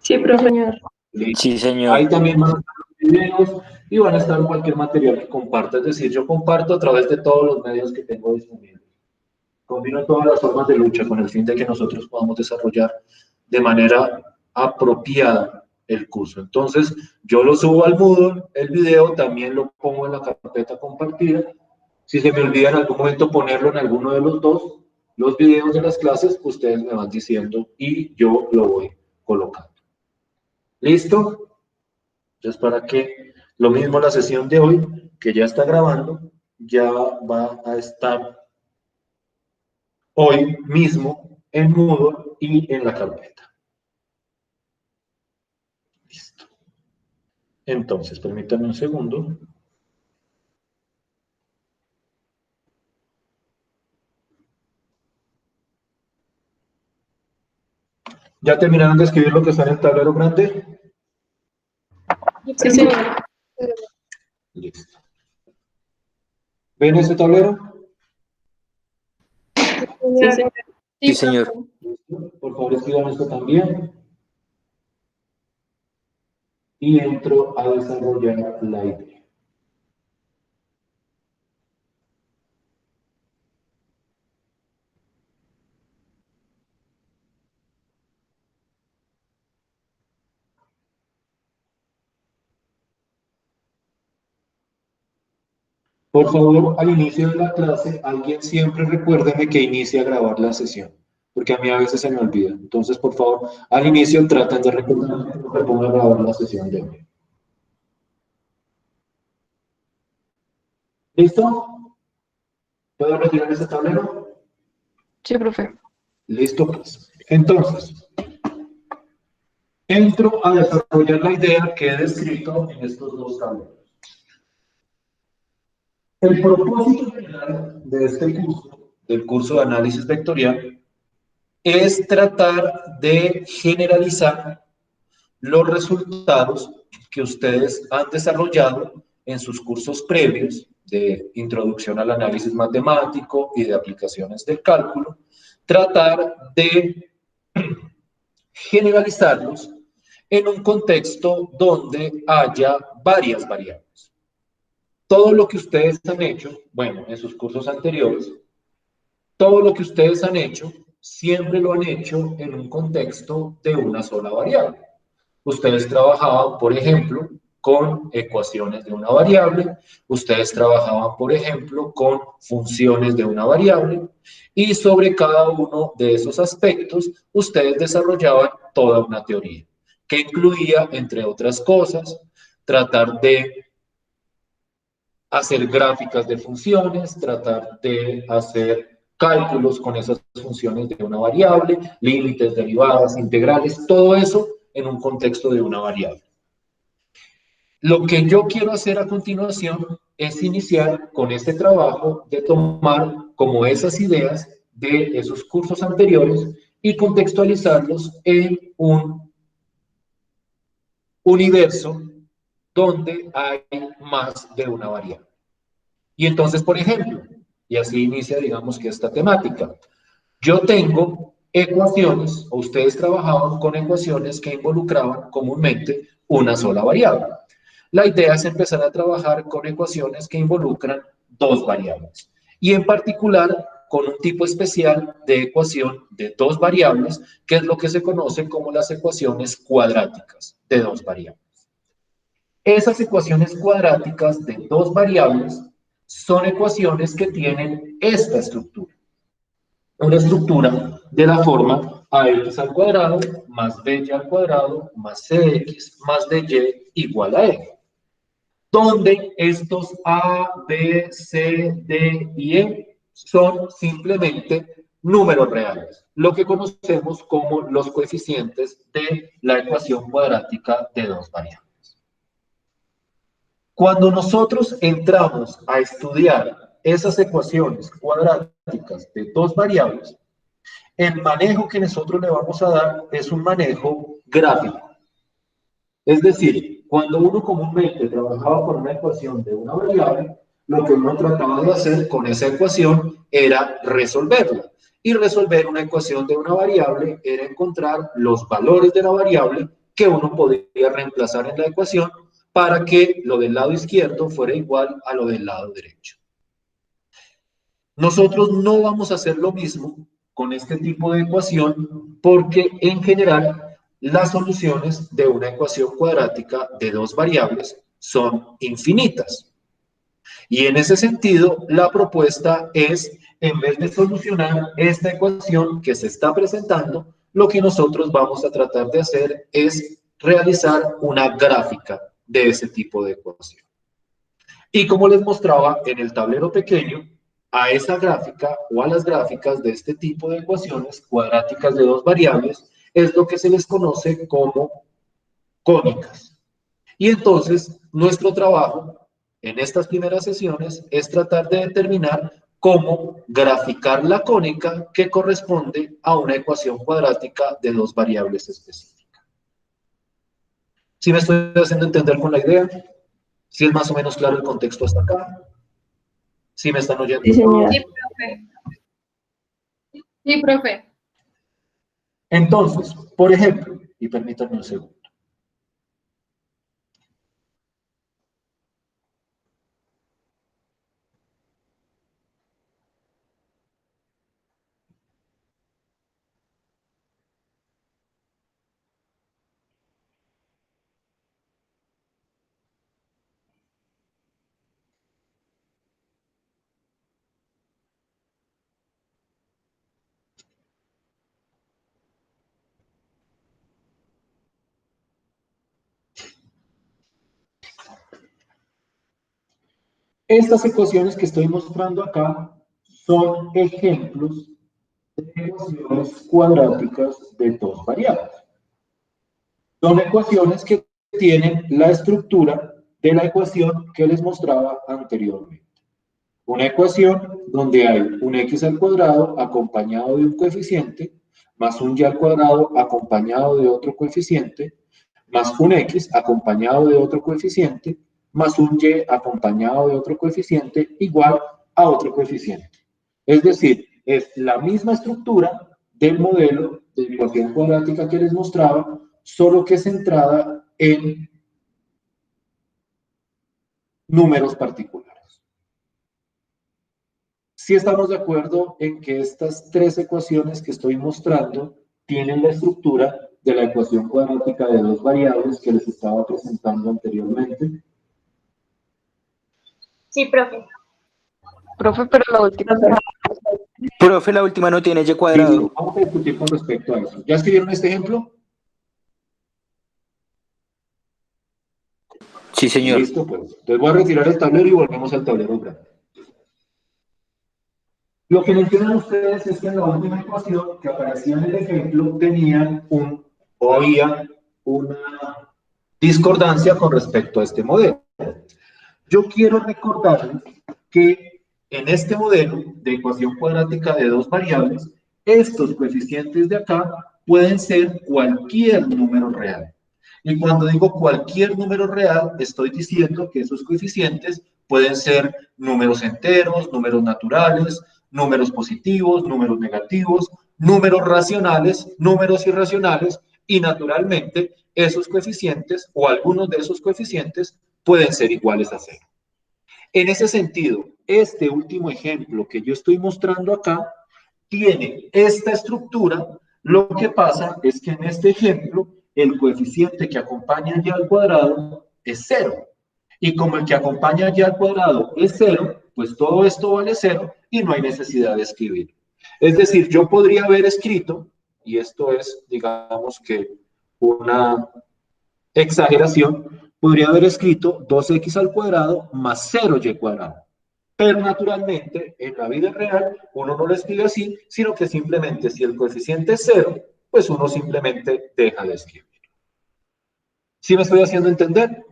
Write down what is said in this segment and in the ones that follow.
Sí, profe. Listo. Sí, señor. Ahí también van a estar los videos y van a estar cualquier material que comparta. Es decir, yo comparto a través de todos los medios que tengo disponibles. Combino todas las formas de lucha con el fin de que nosotros podamos desarrollar de manera apropiada el curso. Entonces, yo lo subo al Moodle, el video también lo pongo en la carpeta compartida. Si se me olvida en algún momento ponerlo en alguno de los dos, los videos de las clases, ustedes me van diciendo y yo lo voy colocando. ¿Listo? Entonces, para que lo mismo la sesión de hoy, que ya está grabando, ya va a estar hoy mismo en Moodle y en la carpeta. Listo. Entonces, permítanme un segundo. ¿Ya terminaron de escribir lo que está en el tablero grande? Sí, señor. Listo. ¿Ven ese tablero? Sí, señor. Sí, señor. Listo. Por favor, escriban esto también. Y entro a desarrollar la idea. Por favor, al inicio de la clase, alguien siempre recuérdeme que inicie a grabar la sesión, porque a mí a veces se me olvida. Entonces, por favor, al inicio traten de recordarme que me ponga a grabar la sesión de hoy. ¿Listo? ¿Puedo retirar ese tablero? Sí, profe. Listo, pues. Entonces, entro a desarrollar la idea que he descrito en estos dos tableros. El propósito general de este curso, del curso de análisis vectorial, es tratar de generalizar los resultados que ustedes han desarrollado en sus cursos previos de introducción al análisis matemático y de aplicaciones del cálculo, tratar de generalizarlos en un contexto donde haya varias variables. Todo lo que ustedes han hecho, bueno, en sus cursos anteriores, todo lo que ustedes han hecho, siempre lo han hecho en un contexto de una sola variable. Ustedes trabajaban, por ejemplo, con ecuaciones de una variable, ustedes trabajaban, por ejemplo, con funciones de una variable, y sobre cada uno de esos aspectos, ustedes desarrollaban toda una teoría, que incluía, entre otras cosas, tratar de hacer gráficas de funciones, tratar de hacer cálculos con esas funciones de una variable, límites, derivadas, integrales, todo eso en un contexto de una variable. Lo que yo quiero hacer a continuación es iniciar con este trabajo de tomar como esas ideas de esos cursos anteriores y contextualizarlos en un universo donde hay más de una variable. Y entonces, por ejemplo, y así inicia, digamos que esta temática, yo tengo ecuaciones, o ustedes trabajaban con ecuaciones que involucraban comúnmente una sola variable. La idea es empezar a trabajar con ecuaciones que involucran dos variables, y en particular con un tipo especial de ecuación de dos variables, que es lo que se conoce como las ecuaciones cuadráticas de dos variables. Esas ecuaciones cuadráticas de dos variables son ecuaciones que tienen esta estructura. Una estructura de la forma ax al cuadrado más by al cuadrado más cx más dy igual a e, donde estos a, b, c, d y e son simplemente números reales, lo que conocemos como los coeficientes de la ecuación cuadrática de dos variables. Cuando nosotros entramos a estudiar esas ecuaciones cuadráticas de dos variables, el manejo que nosotros le vamos a dar es un manejo gráfico. Es decir, cuando uno comúnmente trabajaba con una ecuación de una variable, lo que uno trataba de hacer con esa ecuación era resolverla. Y resolver una ecuación de una variable era encontrar los valores de la variable que uno podría reemplazar en la ecuación para que lo del lado izquierdo fuera igual a lo del lado derecho. Nosotros no vamos a hacer lo mismo con este tipo de ecuación porque en general las soluciones de una ecuación cuadrática de dos variables son infinitas. Y en ese sentido, la propuesta es, en vez de solucionar esta ecuación que se está presentando, lo que nosotros vamos a tratar de hacer es realizar una gráfica de ese tipo de ecuación. Y como les mostraba en el tablero pequeño, a esa gráfica o a las gráficas de este tipo de ecuaciones cuadráticas de dos variables es lo que se les conoce como cónicas. Y entonces, nuestro trabajo en estas primeras sesiones es tratar de determinar cómo graficar la cónica que corresponde a una ecuación cuadrática de dos variables específicas. ¿Sí me estoy haciendo entender con la idea? ¿Sí es más o menos claro el contexto hasta acá? ¿Sí me están oyendo? Sí, señora. Sí, profe. Sí, profe. Entonces, por ejemplo, y permítanme un segundo. Estas ecuaciones que estoy mostrando acá son ejemplos de ecuaciones cuadráticas de dos variables. Son ecuaciones que tienen la estructura de la ecuación que les mostraba anteriormente. Una ecuación donde hay un x al cuadrado acompañado de un coeficiente, más un y al cuadrado acompañado de otro coeficiente, más un x acompañado de otro coeficiente, más un y acompañado de otro coeficiente, igual a otro coeficiente. Es decir, es la misma estructura del modelo de ecuación cuadrática que les mostraba, solo que centrada en números particulares. Sí estamos de acuerdo en que estas tres ecuaciones que estoy mostrando tienen la estructura de la ecuación cuadrática de dos variables que les estaba presentando anteriormente. Sí, profe. Profe, pero la última. Profe, la última no tiene y cuadrado. Listo, vamos a discutir con respecto a eso. ¿Ya escribieron este ejemplo? Sí, señor. Listo, pues. Entonces voy a retirar el tablero y volvemos al tablero grande. Lo que mencionan ustedes es que en la última ecuación que aparecía en el ejemplo tenían o había una discordancia con respecto a este modelo. Yo quiero recordarles que en este modelo de ecuación cuadrática de dos variables, estos coeficientes de acá pueden ser cualquier número real. Y cuando digo cualquier número real, estoy diciendo que esos coeficientes pueden ser números enteros, números naturales, números positivos, números negativos, números racionales, números irracionales, y naturalmente esos coeficientes o algunos de esos coeficientes pueden ser iguales a cero. En ese sentido, este último ejemplo que yo estoy mostrando acá tiene esta estructura. Lo que pasa es que en este ejemplo el coeficiente que acompaña y al cuadrado es cero. Y como el que acompaña y al cuadrado es cero, pues todo esto vale cero y no hay necesidad de escribir. Es decir, yo podría haber escrito, y esto es, digamos que una exageración, podría haber escrito 2x al cuadrado más 0y cuadrado. Pero naturalmente, en la vida real, uno no lo escribe así, sino que simplemente si el coeficiente es 0, pues uno simplemente deja de escribir. ¿Sí me estoy haciendo entender?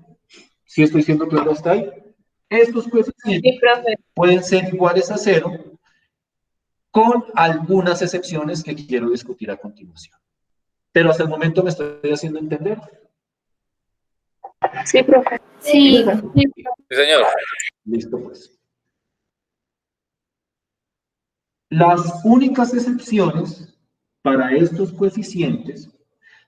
¿Sí estoy siendo claro hasta ahí? Estos coeficientes Sí, profe. pueden ser iguales a 0 con algunas excepciones que quiero discutir a continuación. Pero hasta el momento me estoy haciendo entender. Sí, profe. Sí, sí. Sí, señor. Listo, pues. Las únicas excepciones para estos coeficientes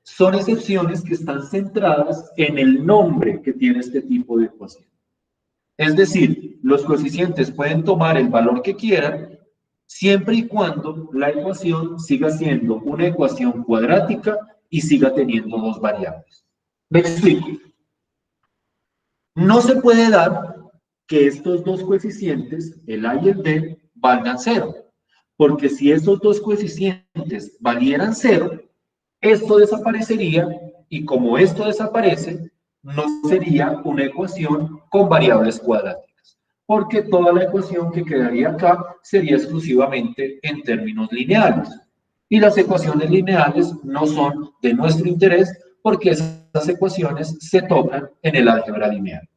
son excepciones que están centradas en el nombre que tiene este tipo de ecuación. Es decir, los coeficientes pueden tomar el valor que quieran, siempre y cuando la ecuación siga siendo una ecuación cuadrática y siga teniendo dos variables. Me explico. No se puede dar que estos dos coeficientes, el A y el B, valgan cero, porque si estos dos coeficientes valieran cero, esto desaparecería y como esto desaparece, no sería una ecuación con variables cuadráticas, porque toda la ecuación que quedaría acá sería exclusivamente en términos lineales. Y las ecuaciones lineales no son de nuestro interés porque esas ecuaciones se tocan en el álgebra lineal.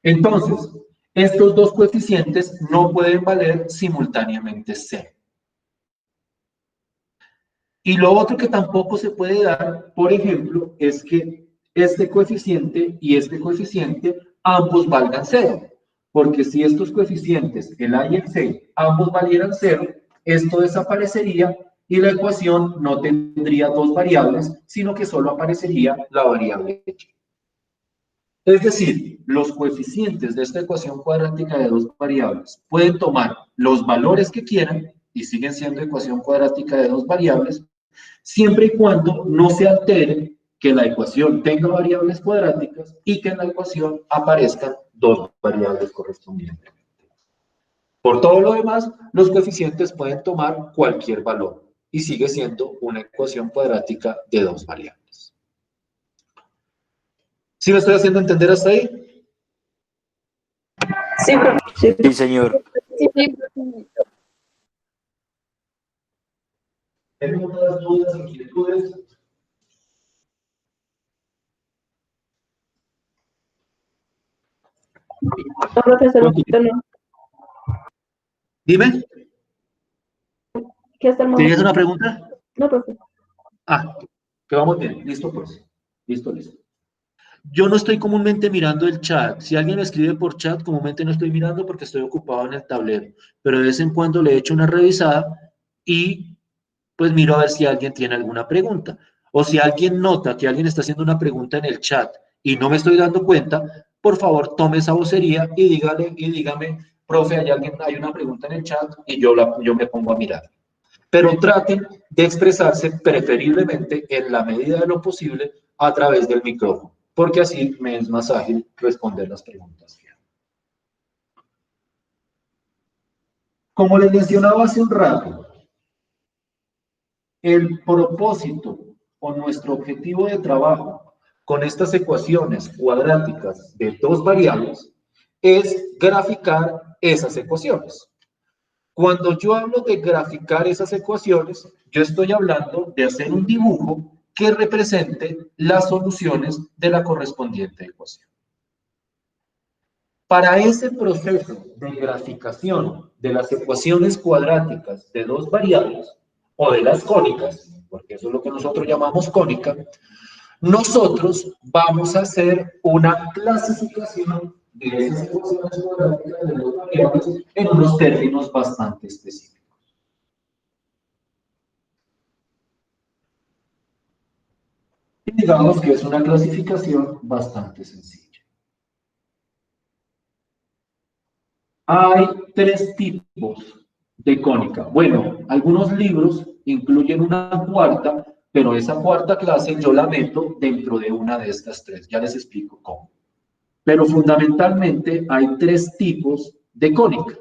Entonces, estos dos coeficientes no pueden valer simultáneamente cero. Y lo otro que tampoco se puede dar, por ejemplo, es que este coeficiente y este coeficiente ambos valgan cero. Porque si estos coeficientes, el A y el C, ambos valieran cero, esto desaparecería y la ecuación no tendría dos variables, sino que solo aparecería la variable X. Es decir, los coeficientes de esta ecuación cuadrática de dos variables pueden tomar los valores que quieran y siguen siendo ecuación cuadrática de dos variables, siempre y cuando no se altere que la ecuación tenga variables cuadráticas y que en la ecuación aparezcan dos variables correspondientes. Por todo lo demás, los coeficientes pueden tomar cualquier valor y sigue siendo una ecuación cuadrática de dos variables. ¿Sí me estoy haciendo entender hasta ahí? Sí, profe. Sí, señor. Sí, profe. ¿Tienen otras dudas, inquietudes? No, profesor, un poquito no. Dime, Que hasta el ¿tienes momento. una pregunta? No, profe. Ah, que vamos bien. Listo, pues. Listo, listo. Yo no estoy comúnmente mirando el chat. Si alguien me escribe por chat, comúnmente no estoy mirando porque estoy ocupado en el tablero. Pero de vez en cuando le echo una revisada y pues miro a ver si alguien tiene alguna pregunta. O si alguien nota que alguien está haciendo una pregunta en el chat y no me estoy dando cuenta, por favor tome esa vocería y dígame, profe, hay una pregunta en el chat y yo me pongo a mirar. Pero traten de expresarse preferiblemente en la medida de lo posible a través del micrófono, porque así me es más ágil responder las preguntas. Como les mencionaba hace un rato, el propósito o nuestro objetivo de trabajo con estas ecuaciones cuadráticas de dos variables es graficar esas ecuaciones. Cuando yo hablo de graficar esas ecuaciones, yo estoy hablando de hacer un dibujo que represente las soluciones de la correspondiente ecuación. Para ese proceso de graficación de las ecuaciones cuadráticas de dos variables, o de las cónicas, porque eso es lo que nosotros llamamos cónica, nosotros vamos a hacer una clasificación de esas ecuaciones cuadráticas de dos variables en unos términos bastante específicos. Y digamos que es una clasificación bastante sencilla. Hay tres tipos de cónica. Bueno, algunos libros incluyen una cuarta, pero esa cuarta clase yo la meto dentro de una de estas tres. Ya les explico cómo. Pero fundamentalmente hay tres tipos de cónica.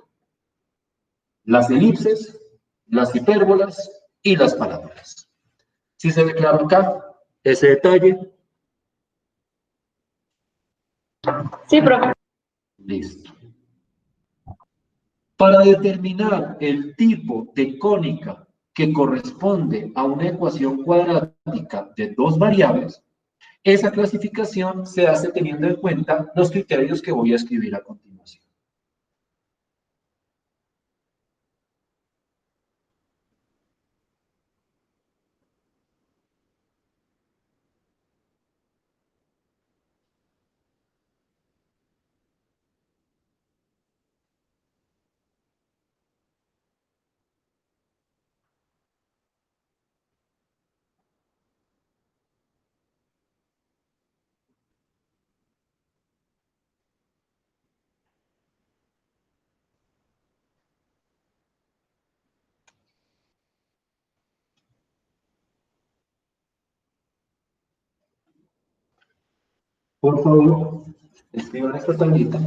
Las elipses, las hipérbolas y las parábolas. ¿Sí se ve claro acá ese detalle? Sí, profe. Listo. Para determinar el tipo de cónica que corresponde a una ecuación cuadrática de dos variables, esa clasificación se hace teniendo en cuenta los criterios que voy a escribir a continuación. Por favor, escriban esta tablita.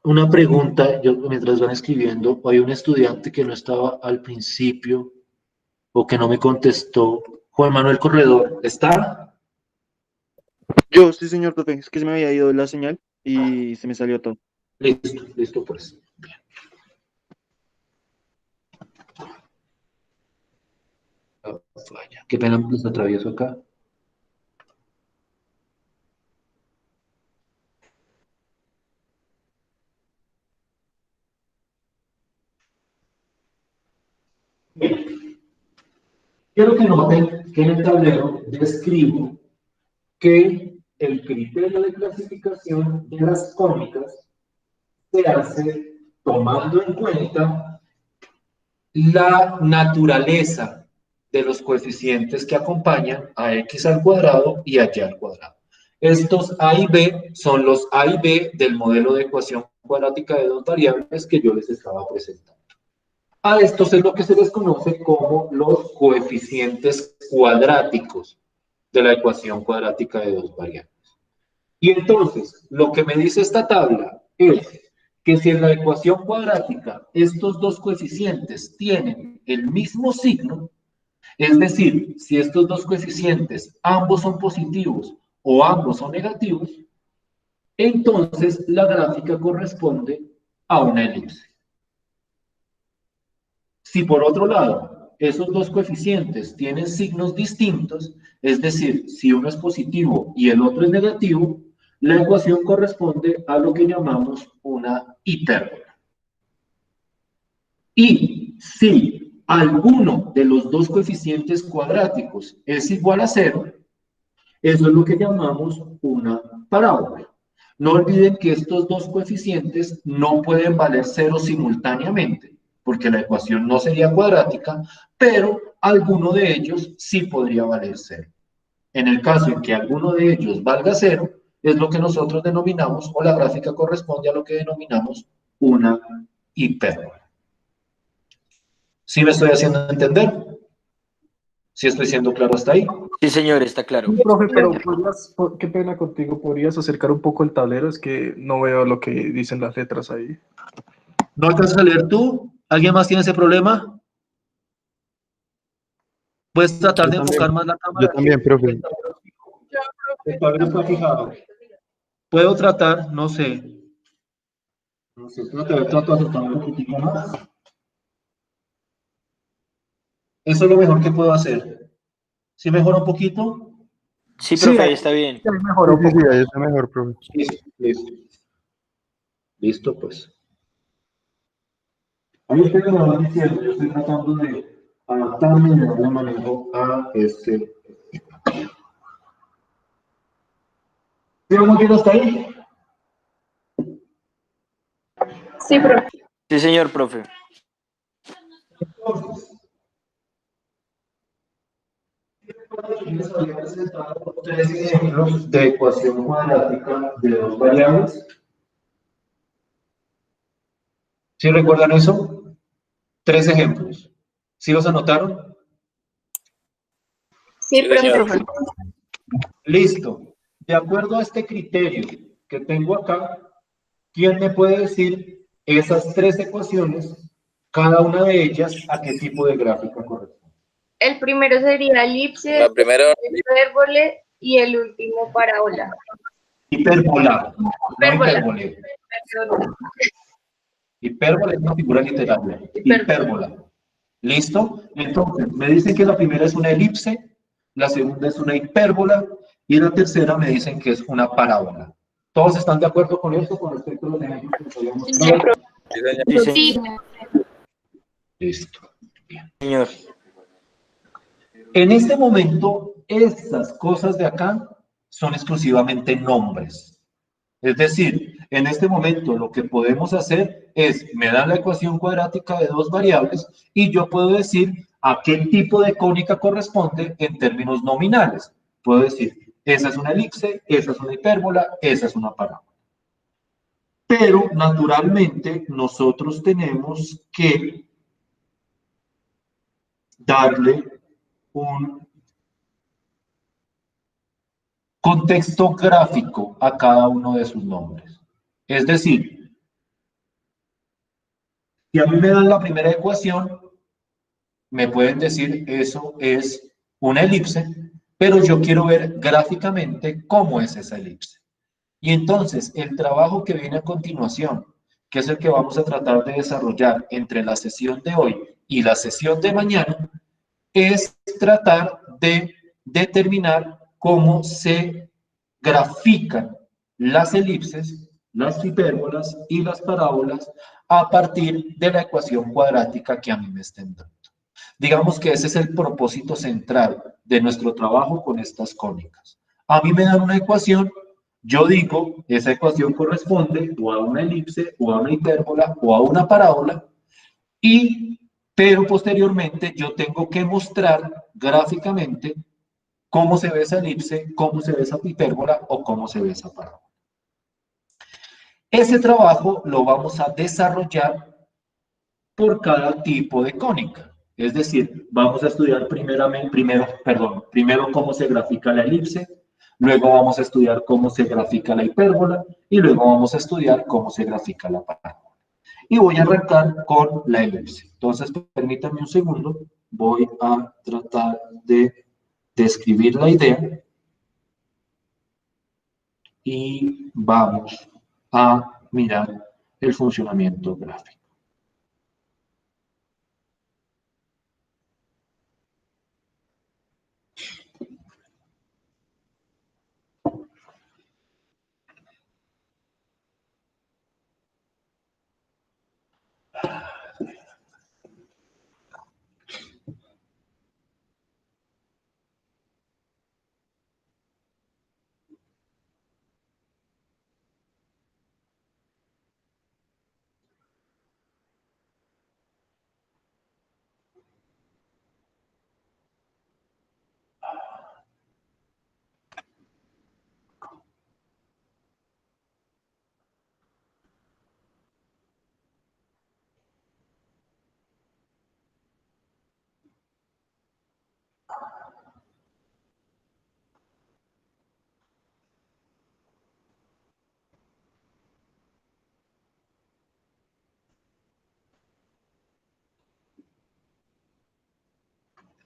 Una pregunta, yo, mientras van escribiendo, hay un estudiante que no estaba al principio o que no me contestó. Juan Manuel Corredor, ¿está? Yo, sí, señor profe, es que se me había ido la señal y se me salió todo. Listo, listo pues. Bien. Vaya, qué pena, pues atravieso acá. Quiero que noten que en el tablero describo que el criterio de clasificación de las cónicas se hace tomando en cuenta la naturaleza de los coeficientes que acompañan a x al cuadrado y a y al cuadrado. Estos a y b son los a y b del modelo de ecuación cuadrática de dos variables que yo les estaba presentando. A estos es lo que se les conoce como los coeficientes cuadráticos de la ecuación cuadrática de dos variables. Y entonces, lo que me dice esta tabla es que si en la ecuación cuadrática estos dos coeficientes tienen el mismo signo, es decir, si estos dos coeficientes ambos son positivos o ambos son negativos, entonces la gráfica corresponde a una elipse. Si por otro lado, esos dos coeficientes tienen signos distintos, es decir, si uno es positivo y el otro es negativo, la ecuación corresponde a lo que llamamos una hipérbola. Y si alguno de los dos coeficientes cuadráticos es igual a 0, eso es lo que llamamos una parábola. No olviden que estos dos coeficientes no pueden valer 0 simultáneamente, porque la ecuación no sería cuadrática, pero alguno de ellos sí podría valer 0. En el caso en que alguno de ellos valga 0, es lo que nosotros denominamos, o la gráfica corresponde a lo que denominamos una hipérbola. ¿Sí me estoy haciendo entender? ¿Sí estoy siendo claro hasta ahí? Sí, señor, está claro. Profe, pero qué pena contigo, ¿podrías acercar un poco el tablero? Es que no veo lo que dicen las letras ahí. ¿No alcanzas a leer tú? ¿Alguien más tiene ese problema? ¿Puedes tratar de enfocar más la cámara? Yo también, profe. El tablero está fijado. ¿Puedo tratar? No sé. No sé, trato de acercarme un poquitico más. Eso es lo mejor que puedo hacer. ¿Sí mejora un poquito? Sí, Sí, profe, ahí está bien. ahí mejoró un Sí, poco. ahí está mejor, profe. Listo, listo. Listo, pues. A mí ustedes me van diciendo, yo estoy tratando de adaptarme y de darle manejo a este. ¿Sí vamos bien hasta ahí? Sí, profe. Sí, señor, profe. Entonces, les había presentado 3 ejemplos de ecuación cuadrática de dos variables. ¿Sí recuerdan eso? 3 ejemplos. ¿Sí los anotaron? Sí, profe. Listo. De acuerdo a este criterio que tengo acá, ¿quién me puede decir esas 3 ecuaciones, cada una de ellas, a qué tipo de gráfica corresponde? El primero sería elipse, La primera, hipérbole y el último parábola. Hipérbola, no Hipérbola. hipérbole. Perdón. Hipérbole es una figura literaria. Hipérbola. ¿Listo? Entonces, me dicen que la primera es una elipse, la segunda es una hipérbola y la tercera me dicen que es una parábola. ¿Todos están de acuerdo con eso? Con respecto a los ejemplos que les había mostrado? Sí, Sí. Listo. Bien. señor. En este momento, estas cosas de acá son exclusivamente nombres. Es decir, en este momento lo que podemos hacer es, me dan la ecuación cuadrática de dos variables y yo puedo decir a qué tipo de cónica corresponde en términos nominales. Puedo decir, esa es una elipse, esa es una hipérbola, esa es una parábola. pero naturalmente nosotros tenemos que darle un contexto gráfico a cada uno de sus nombres. Es decir, si a mí me dan la primera ecuación, me pueden decir eso es una elipse, pero yo quiero ver gráficamente cómo es esa elipse. Y entonces el trabajo que viene a continuación, que es el que vamos a tratar de desarrollar entre la sesión de hoy y la sesión de mañana, es tratar de determinar cómo se grafican las elipses, las hipérbolas y las parábolas a partir de la ecuación cuadrática que a mí me estén dando. Digamos que ese es el propósito central de nuestro trabajo con estas cónicas. A mí me dan una ecuación, yo digo, esa ecuación corresponde o a una elipse, o a una hipérbola, o a una parábola, pero posteriormente yo tengo que mostrar gráficamente cómo se ve esa elipse, cómo se ve esa hipérbola o cómo se ve esa parábola. Ese trabajo lo vamos a desarrollar por cada tipo de cónica. Es decir, vamos a estudiar primero cómo se grafica la elipse, luego vamos a estudiar cómo se grafica la hipérbola y luego vamos a estudiar cómo se grafica la parábola. Y voy a arrancar con la elipse. Entonces, permítanme un segundo, voy a tratar de describir la idea y vamos a mirar el funcionamiento gráfico.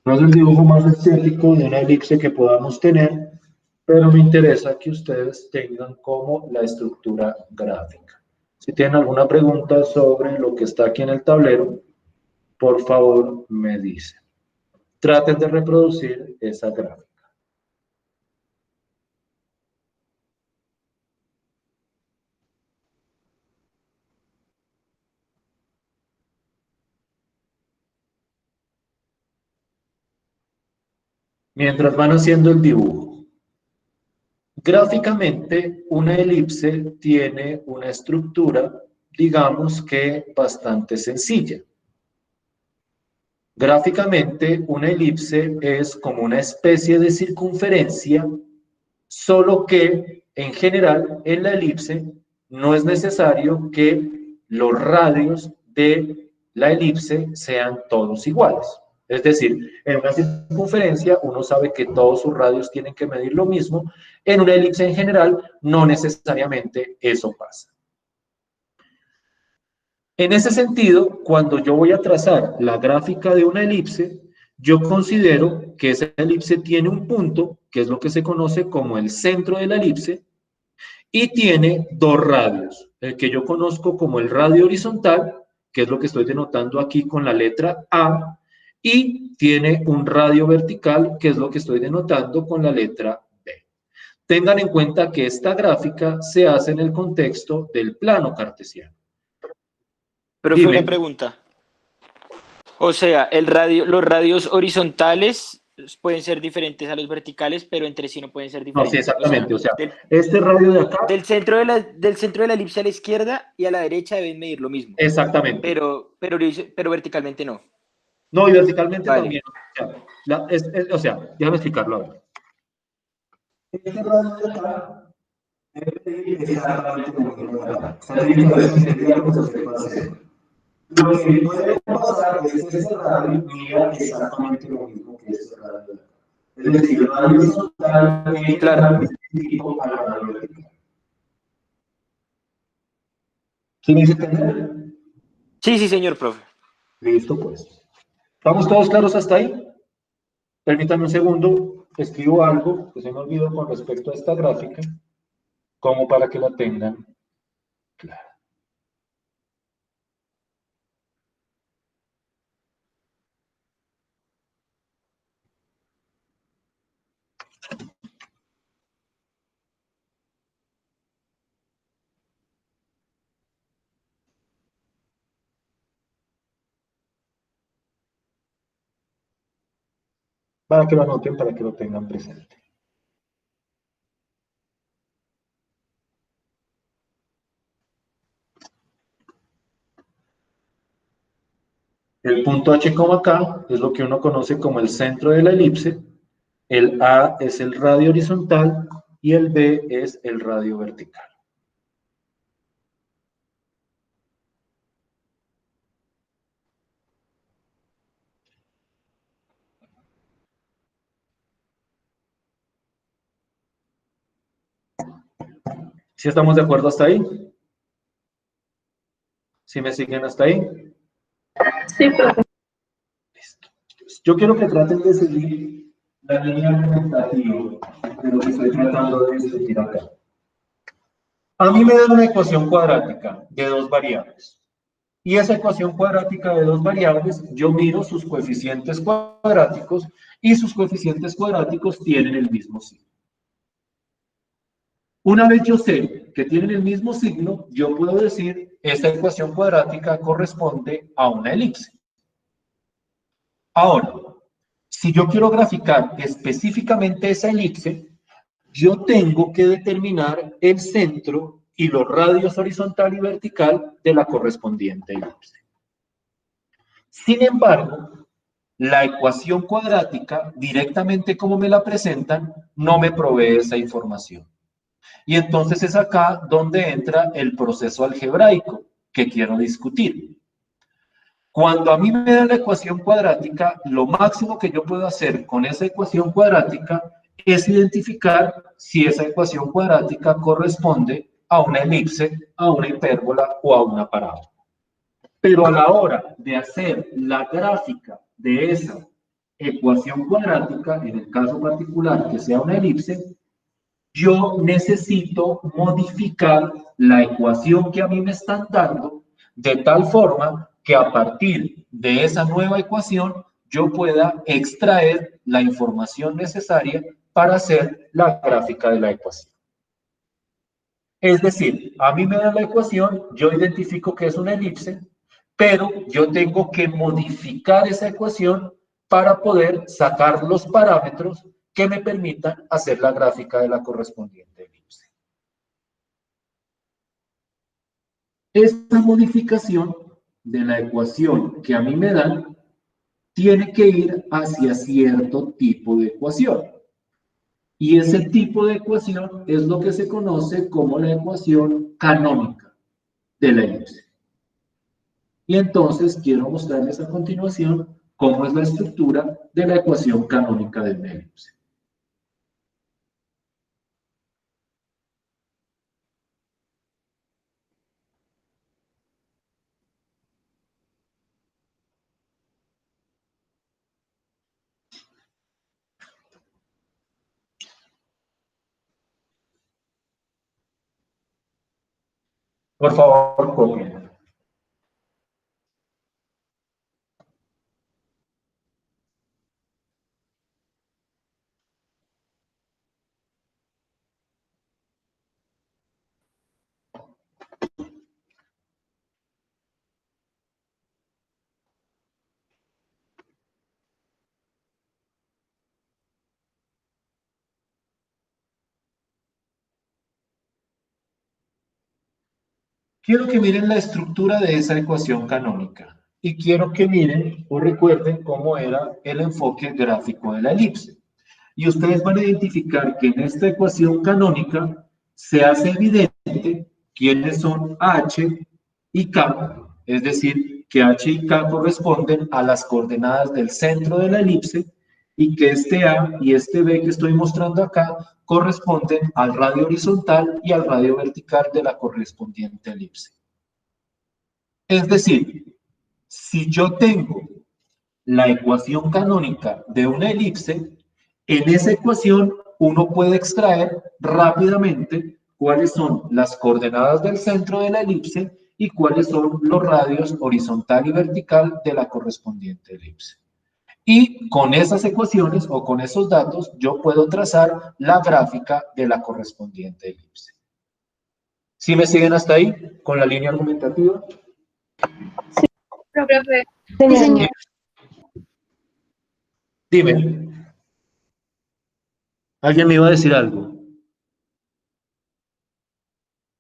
No es el dibujo más estético de una elipse que podamos tener, pero me interesa que ustedes tengan como la estructura gráfica. Si tienen alguna pregunta sobre lo que está aquí en el tablero, por favor me dicen. Traten de reproducir esa gráfica. Mientras van haciendo el dibujo. Gráficamente, una elipse tiene una estructura, digamos que bastante sencilla. Gráficamente, una elipse es como una especie de circunferencia, solo que, en general, en la elipse no es necesario que los radios de la elipse sean todos iguales. Es decir, en una circunferencia uno sabe que todos sus radios tienen que medir lo mismo. En una elipse en general no necesariamente eso pasa. En ese sentido, cuando yo voy a trazar la gráfica de una elipse, yo considero que esa elipse tiene un punto, que es lo que se conoce como el centro de la elipse, y tiene dos radios, el que yo conozco como el radio horizontal, que es lo que estoy denotando aquí con la letra A, y tiene un radio vertical, que es lo que estoy denotando con la letra B. Tengan en cuenta que esta gráfica se hace en el contexto del plano cartesiano. Pero fue una pregunta. O sea, los radios horizontales pueden ser diferentes a los verticales, pero entre sí no pueden ser diferentes. No, sí, exactamente. O sea, este radio de acá... Del centro de la elipse a la izquierda y a la derecha deben medir lo mismo. Exactamente. Pero verticalmente no. No, y verticalmente vale. También. O sea, déjame explicarlo ahora. Este radio de acá exactamente lo mismo. O sea, tiene que haber simetría como se puede hacer. Lo que puede pasar es que ese radio mira exactamente lo mismo que este radio. Es decir, el radio horizontal es Claro. específico al radio vertical. ¿Sí me hice entender? Sí, sí, señor profe. Listo, pues. ¿Estamos todos claros hasta ahí? Permítanme un segundo, escribo algo que se me olvidó con respecto a esta gráfica, como para que la tengan clara. Para que lo anoten, para que lo tengan presente. El punto H, K es lo que uno conoce como el centro de la elipse, el A es el radio horizontal y el B es el radio vertical. ¿Sí estamos de acuerdo hasta ahí? ¿Sí me siguen hasta ahí? Sí, profe. Listo. Yo quiero que traten de seguir la línea argumentativa de lo que estoy tratando de discutir acá. A mí me dan una ecuación cuadrática de dos variables. Y esa ecuación cuadrática de dos variables, yo miro sus coeficientes cuadráticos y sus coeficientes cuadráticos tienen el mismo signo. Una vez yo sé que tienen el mismo signo, yo puedo decir, esta ecuación cuadrática corresponde a una elipse. Ahora, si yo quiero graficar específicamente esa elipse, yo tengo que determinar el centro y los radios horizontal y vertical de la correspondiente elipse. Sin embargo, la ecuación cuadrática, directamente como me la presentan, no me provee esa información. Y entonces es acá donde entra el proceso algebraico que quiero discutir. Cuando a mí me dan la ecuación cuadrática, lo máximo que yo puedo hacer con esa ecuación cuadrática es identificar si esa ecuación cuadrática corresponde a una elipse, a una hipérbola o a una parábola. Pero a la hora de hacer la gráfica de esa ecuación cuadrática, en el caso particular que sea una elipse, yo necesito modificar la ecuación que a mí me están dando de tal forma que a partir de esa nueva ecuación yo pueda extraer la información necesaria para hacer la gráfica de la ecuación. Es decir, a mí me dan la ecuación, yo identifico que es una elipse, pero yo tengo que modificar esa ecuación para poder sacar los parámetros que me permitan hacer la gráfica de la correspondiente elipse. Esta modificación de la ecuación que a mí me dan tiene que ir hacia cierto tipo de ecuación. Y ese tipo de ecuación es lo que se conoce como la ecuación canónica de la elipse. Y entonces quiero mostrarles a continuación cómo es la estructura de la ecuación canónica de una elipse. Por favor, copien. Quiero que miren la estructura de esa ecuación canónica y quiero que miren o recuerden cómo era el enfoque gráfico de la elipse. Y ustedes van a identificar que en esta ecuación canónica se hace evidente quiénes son H y K, es decir, que H y K corresponden a las coordenadas del centro de la elipse y que este A y este B que estoy mostrando acá corresponden al radio horizontal y al radio vertical de la correspondiente elipse. Es decir, si yo tengo la ecuación canónica de una elipse, en esa ecuación uno puede extraer rápidamente cuáles son las coordenadas del centro de la elipse y cuáles son los radios horizontal y vertical de la correspondiente elipse. Y con esas ecuaciones o con esos datos yo puedo trazar la gráfica de la correspondiente elipse. ¿Sí me siguen hasta ahí con la línea argumentativa? Profe, Sí, señor. Dime. ¿Alguien me iba a decir algo?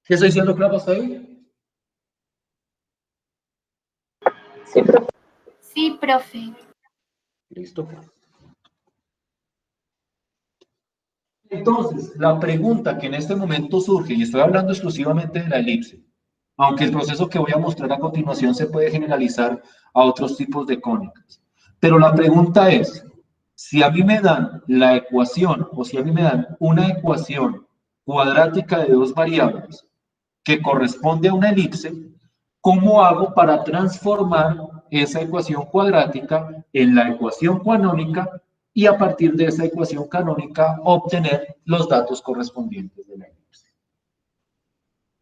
¿Qué estoy diciendo claro hasta ahí? Sí, profe. Sí, profe. Listo. Entonces, la pregunta que en este momento surge, y estoy hablando exclusivamente de la elipse, aunque el proceso que voy a mostrar a continuación se puede generalizar a otros tipos de cónicas. Pero la pregunta es, si a mí me dan la ecuación, o si a mí me dan una ecuación cuadrática de dos variables que corresponde a una elipse, ¿cómo hago para transformar esa ecuación cuadrática en la ecuación canónica y a partir de esa ecuación canónica obtener los datos correspondientes de la elipse?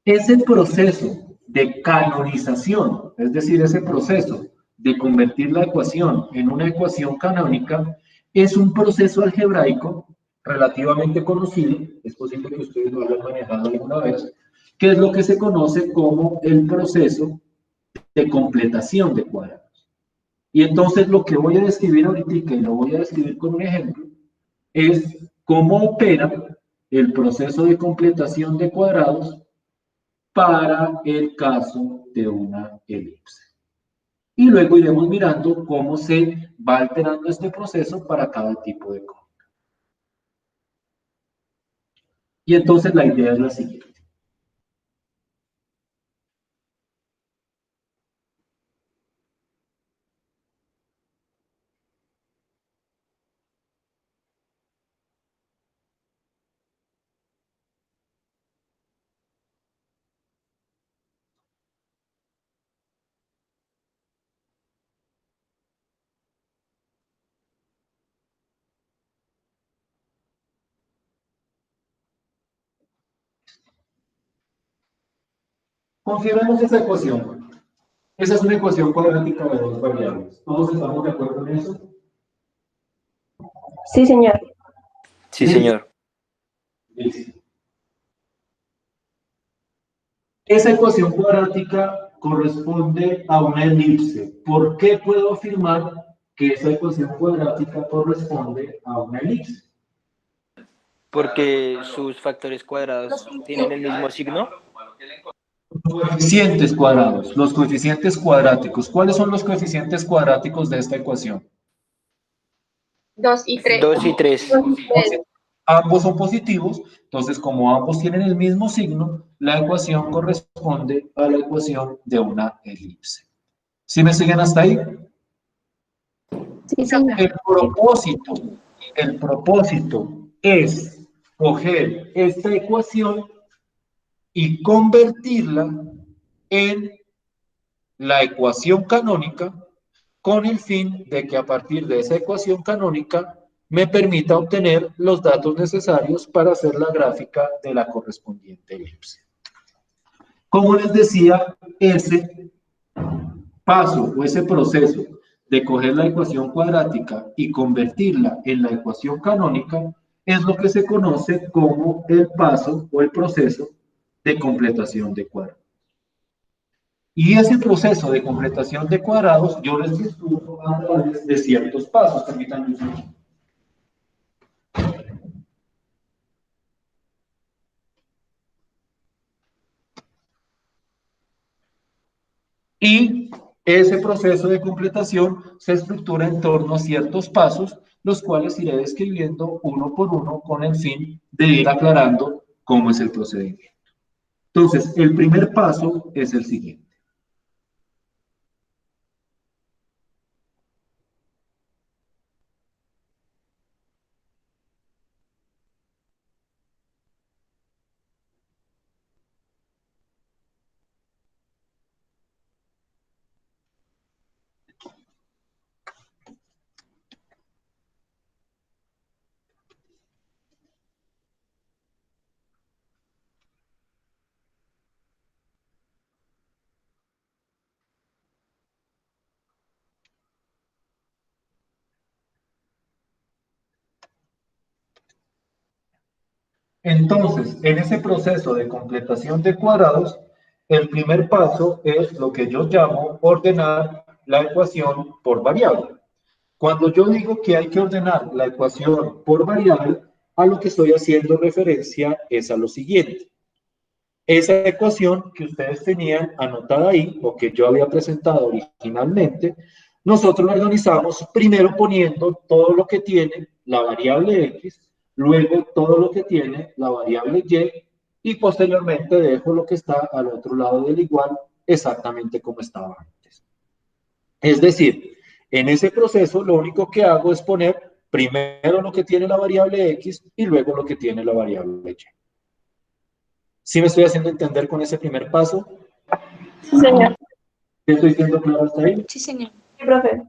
Ese proceso de canonización, es decir, ese proceso de convertir la ecuación en una ecuación canónica, es un proceso algebraico relativamente conocido, es posible que ustedes lo hayan manejado alguna vez, que es lo que se conoce como el proceso de completación de cuadrados. Y entonces lo que voy a describir ahorita, y lo voy a describir con un ejemplo, es cómo opera el proceso de completación de cuadrados para el caso de una elipse. Y luego iremos mirando cómo se va alterando este proceso para cada tipo de cónica. Y entonces la idea es la siguiente. Confirmemos esa ecuación. Esa es una ecuación cuadrática de dos variables. ¿Todos estamos de acuerdo en eso? Sí, señor. Sí, señor. Listo. Esa ecuación cuadrática corresponde a una elipse. ¿Por qué puedo afirmar que esa ecuación cuadrática corresponde a una elipse? Porque sus factores cuadrados tienen el mismo signo. Coeficientes cuadrados, los coeficientes cuadráticos. ¿Cuáles son los coeficientes cuadráticos de esta ecuación? 2 y 3. 2 y 3. Ambos son positivos, entonces como ambos tienen el mismo signo, la ecuación corresponde a la ecuación de una elipse. ¿Sí me siguen hasta ahí? Sí, señor. El propósito es coger esta ecuación y convertirla en la ecuación canónica con el fin de que a partir de esa ecuación canónica me permita obtener los datos necesarios para hacer la gráfica de la correspondiente elipse. Como les decía, ese paso o ese proceso de coger la ecuación cuadrática y convertirla en la ecuación canónica es lo que se conoce como el paso o el proceso de completación de cuadrados. Y ese proceso de completación de cuadrados yo les estudio a través de ciertos pasos. Permítanme un segundo. Y ese proceso de completación se estructura en torno a ciertos pasos, los cuales iré describiendo uno por uno con el fin de ir aclarando cómo es el procedimiento. Entonces, el primer paso es el siguiente. Entonces, en ese proceso de completación de cuadrados, el primer paso es lo que yo llamo ordenar la ecuación por variable. Cuando yo digo que hay que ordenar la ecuación por variable, a lo que estoy haciendo referencia es a lo siguiente. Esa ecuación que ustedes tenían anotada ahí, o que yo había presentado originalmente, nosotros la organizamos primero poniendo todo lo que tiene la variable x, luego todo lo que tiene la variable y posteriormente dejo lo que está al otro lado del igual exactamente como estaba antes. Es decir, en ese proceso lo único que hago es poner primero lo que tiene la variable x y luego lo que tiene la variable y. ¿Sí me estoy haciendo entender con ese primer paso? Sí, señor. ¿Estoy siendo claro hasta ahí? Sí, señor. Sí, profe.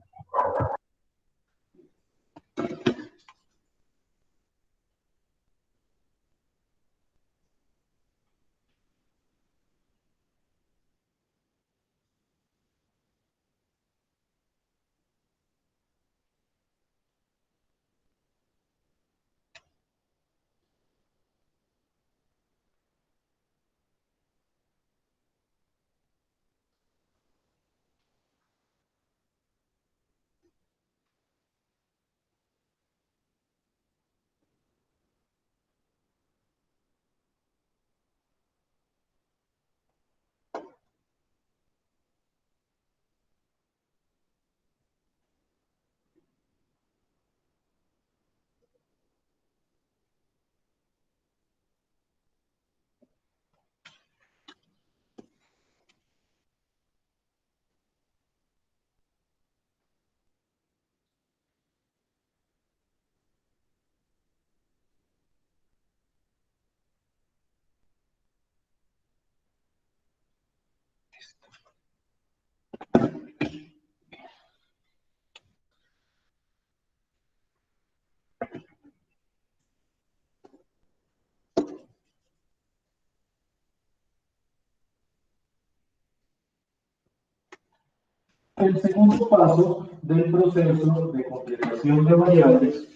El segundo paso del proceso de completación de variables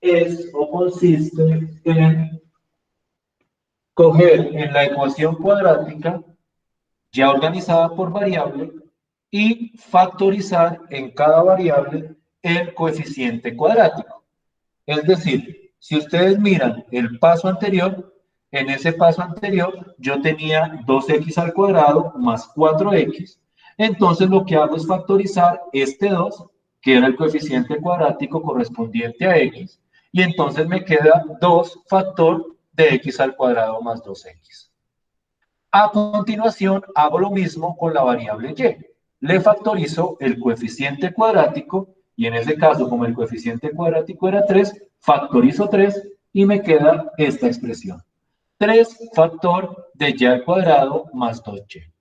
es o consiste en coger en la ecuación cuadrática ya organizada por variable y factorizar en cada variable el coeficiente cuadrático. Es decir, si ustedes miran el paso anterior, en ese paso anterior yo tenía 2x al cuadrado más 4x. Entonces lo que hago es factorizar este 2, que era el coeficiente cuadrático correspondiente a x, y entonces me queda 2 factor de x al cuadrado más 2x. A continuación hago lo mismo con la variable y. Le factorizo el coeficiente cuadrático y en ese caso, como el coeficiente cuadrático era 3, factorizo 3 y me queda esta expresión. 3 factor de y al cuadrado más 2y.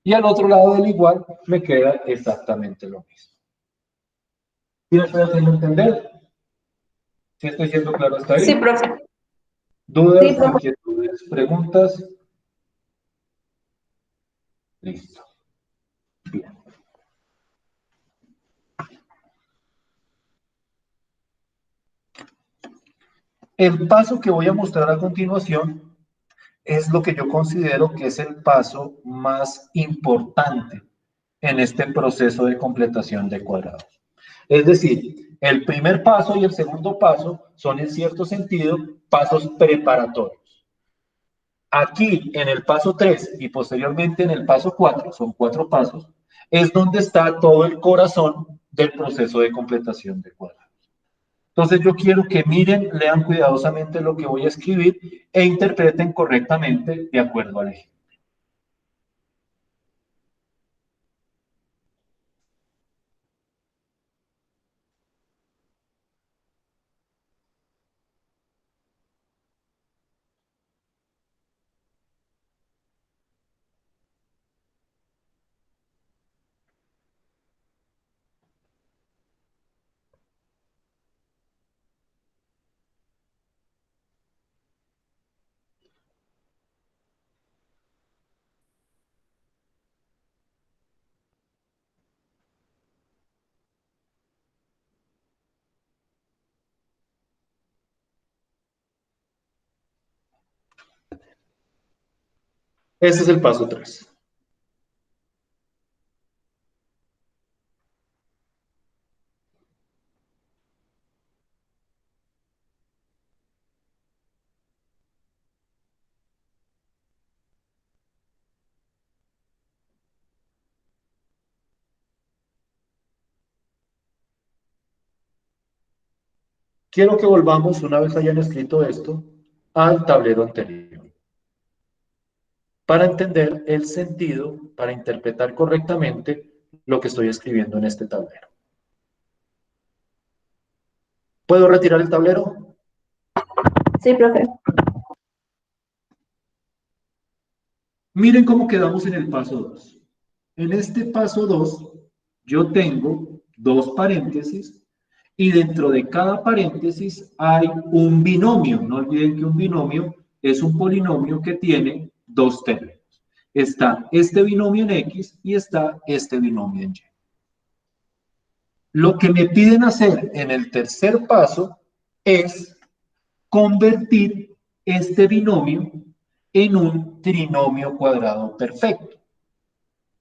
Y al otro lado del igual me queda exactamente lo mismo. ¿Sí me estoy haciendo entender? ¿Sí estoy siendo claro hasta ahí? Sí, profe. ¿Dudas, Sí, profe. inquietudes, preguntas? Listo. Bien. El paso que voy a mostrar a continuación es lo que yo considero que es el paso más importante en este proceso de completación de cuadrados. Es decir, el primer paso y el segundo paso son en cierto sentido pasos preparatorios. Aquí en el paso 3 y posteriormente en el paso 4, son 4 pasos, es donde está todo el corazón del proceso de completación de cuadrados. Entonces yo quiero que miren, lean cuidadosamente lo que voy a escribir e interpreten correctamente de acuerdo al eje. Este es el paso 3. Quiero que volvamos, una vez hayan escrito esto, al tablero anterior, para entender el sentido, para interpretar correctamente lo que estoy escribiendo en este tablero. ¿Puedo retirar el tablero? Sí, profe. Miren cómo quedamos en el paso 2. En este paso 2, yo tengo dos paréntesis y dentro de cada paréntesis hay un binomio. No olviden que un binomio es un polinomio que tiene dos términos. Está este binomio en X y está este binomio en Y. Lo que me piden hacer en el tercer paso es convertir este binomio en un trinomio cuadrado perfecto.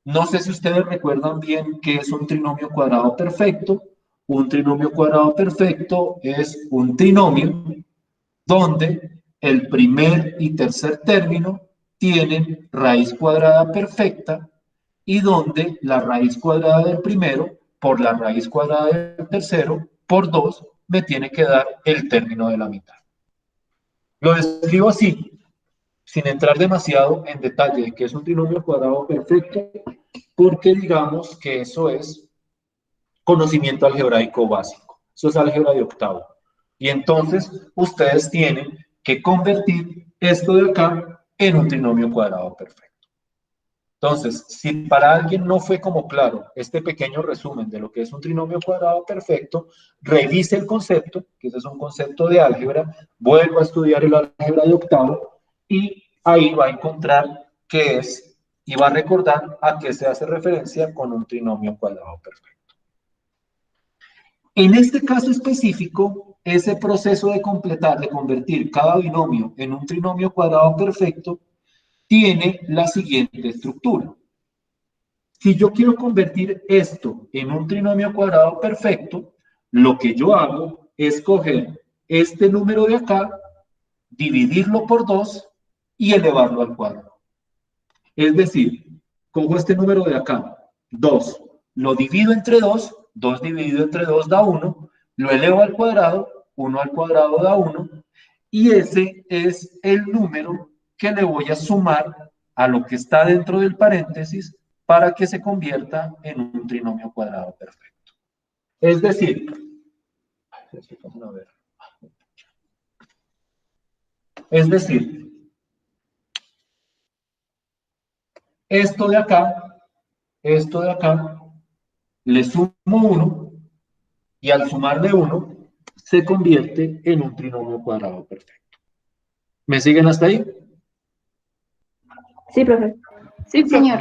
No sé si ustedes recuerdan bien qué es un trinomio cuadrado perfecto. Un trinomio cuadrado perfecto es un trinomio donde el primer y tercer término tienen raíz cuadrada perfecta y donde la raíz cuadrada del primero por la raíz cuadrada del tercero por 2 me tiene que dar el término de la mitad. Lo describo así, sin entrar demasiado en detalle de qué es un trinomio cuadrado perfecto, porque digamos que eso es conocimiento algebraico básico. Eso es álgebra de octavo. Y entonces ustedes tienen que convertir esto de acá en un trinomio cuadrado perfecto. Entonces, si para alguien no fue como claro este pequeño resumen de lo que es un trinomio cuadrado perfecto, revise el concepto, que ese es un concepto de álgebra, vuelva a estudiar el álgebra de octavo y ahí va a encontrar qué es y va a recordar a qué se hace referencia con un trinomio cuadrado perfecto. En este caso específico, ese proceso de completar, de convertir cada binomio en un trinomio cuadrado perfecto, tiene la siguiente estructura. Si yo quiero convertir esto en un trinomio cuadrado perfecto, lo que yo hago es coger este número de acá, dividirlo por 2 y elevarlo al cuadrado. Es decir, cojo este número de acá, 2, lo divido entre 2, 2 dividido entre 2 da 1, lo elevo al cuadrado, 1 al cuadrado da 1, y ese es el número que le voy a sumar a lo que está dentro del paréntesis para que se convierta en un trinomio cuadrado perfecto. Es decir, esto de acá, le sumo 1 y al sumarle 1 se convierte en un trinomio cuadrado perfecto. ¿Me siguen hasta ahí? Sí, profe. Sí, señor.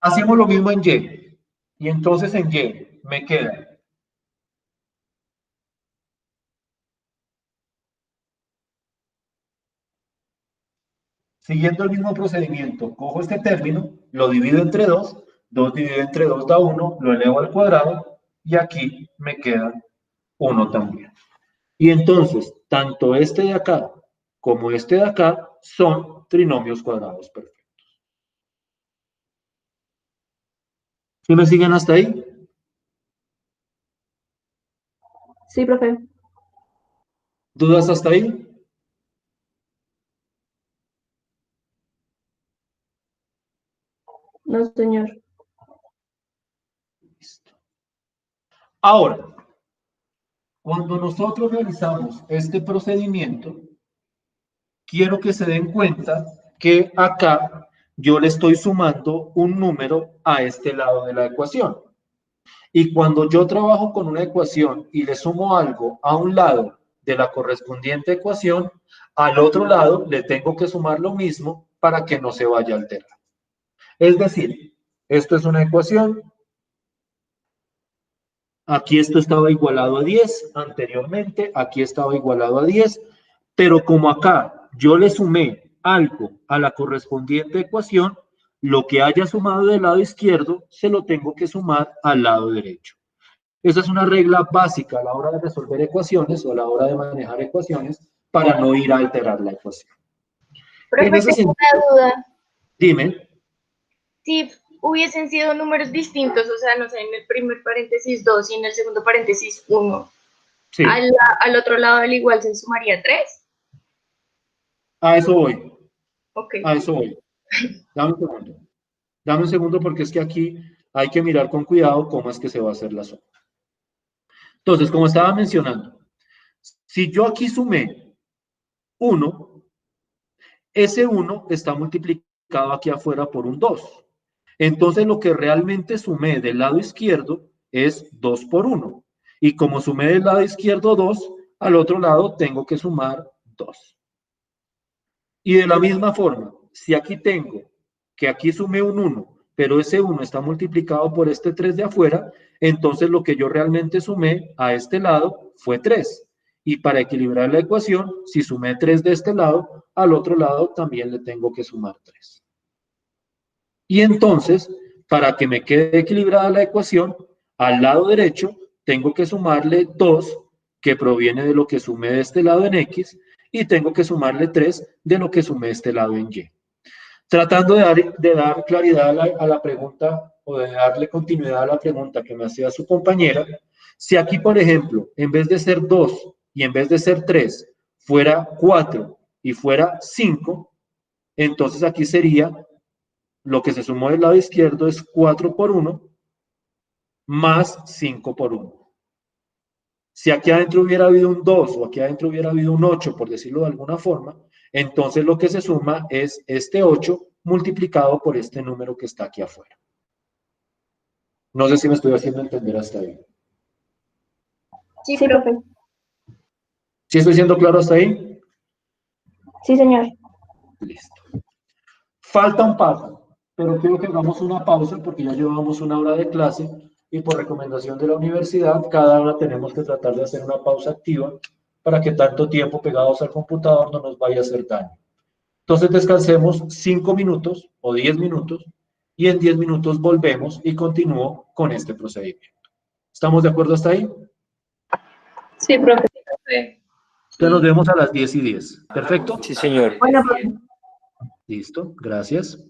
Hacemos lo mismo en Y. Y entonces en Y me queda siguiendo el mismo procedimiento, cojo este término, lo divido entre 2, 2 dividido entre 2 da 1, lo elevo al cuadrado y aquí me queda 1 también. Y entonces, tanto este de acá como este de acá son trinomios cuadrados perfectos. ¿Sí me siguen hasta ahí? Sí, profe. ¿Dudas hasta ahí? No, señor. Listo. Ahora, cuando nosotros realizamos este procedimiento, quiero que se den cuenta que acá yo le estoy sumando un número a este lado de la ecuación. Y cuando yo trabajo con una ecuación y le sumo algo a un lado de la correspondiente ecuación, al otro lado le tengo que sumar lo mismo para que no se vaya a alterar. Es decir, esto es una ecuación. Aquí esto estaba igualado a 10 anteriormente, aquí estaba igualado a 10, pero como acá yo le sumé algo a la correspondiente ecuación, lo que haya sumado del lado izquierdo se lo tengo que sumar al lado derecho. Esa es una regla básica a la hora de resolver ecuaciones o a la hora de manejar ecuaciones para no ir a alterar la ecuación. En Profe, ese tengo sentido, una duda. dime, Si hubiesen sido números distintos, o sea, no sé, en el primer paréntesis 2 y en el segundo paréntesis 1, sí, al otro lado del igual se sumaría 3. a eso voy, Ok. a eso voy. Dame un segundo. Dame un segundo porque es que aquí hay que mirar con cuidado cómo es que se va a hacer la suma. Entonces, como estaba mencionando, si yo aquí sumé 1, ese 1 está multiplicado aquí afuera por un 2. Entonces, lo que realmente sumé del lado izquierdo es 2 por 1. Y como sumé del lado izquierdo 2, al otro lado tengo que sumar 2. Y de la misma forma, si aquí tengo que aquí sumé un 1, pero ese 1 está multiplicado por este 3 de afuera, entonces lo que yo realmente sumé a este lado fue 3. Y para equilibrar la ecuación, si sumé 3 de este lado, al otro lado también le tengo que sumar 3. Y entonces, para que me quede equilibrada la ecuación, al lado derecho tengo que sumarle 2, que proviene de lo que sumé de este lado en X, y tengo que sumarle 3 de lo que sumé de este lado en Y. Tratando de dar claridad a la pregunta o de darle continuidad a la pregunta que me hacía su compañera, si aquí, por ejemplo, en vez de ser 2 y en vez de ser 3, fuera 4 y fuera 5, entonces aquí sería lo que se sumó del lado izquierdo es 4 por 1 más 5 por 1. Si aquí adentro hubiera habido un 2 o aquí adentro hubiera habido un 8, por decirlo de alguna forma, entonces lo que se suma es este 8 multiplicado por este número que está aquí afuera. No sé si me estoy haciendo entender hasta ahí. Sí, Sí, profe. profe. ¿Sí estoy siendo claro hasta ahí? Sí, señor. Listo. Falta un paso, pero quiero que hagamos una pausa porque ya llevamos una hora de clase y por recomendación de la universidad, cada hora tenemos que tratar de hacer una pausa activa para que tanto tiempo pegados al computador no nos vaya a hacer daño. Entonces descansemos 5 minutos o 10 minutos y en 10 minutos volvemos y continúo con este procedimiento. ¿Estamos de acuerdo hasta ahí? Sí, profe. Profe. Entonces nos vemos a las 10:10. ¿Perfecto? Sí, señor. Bueno, profe. Listo, gracias.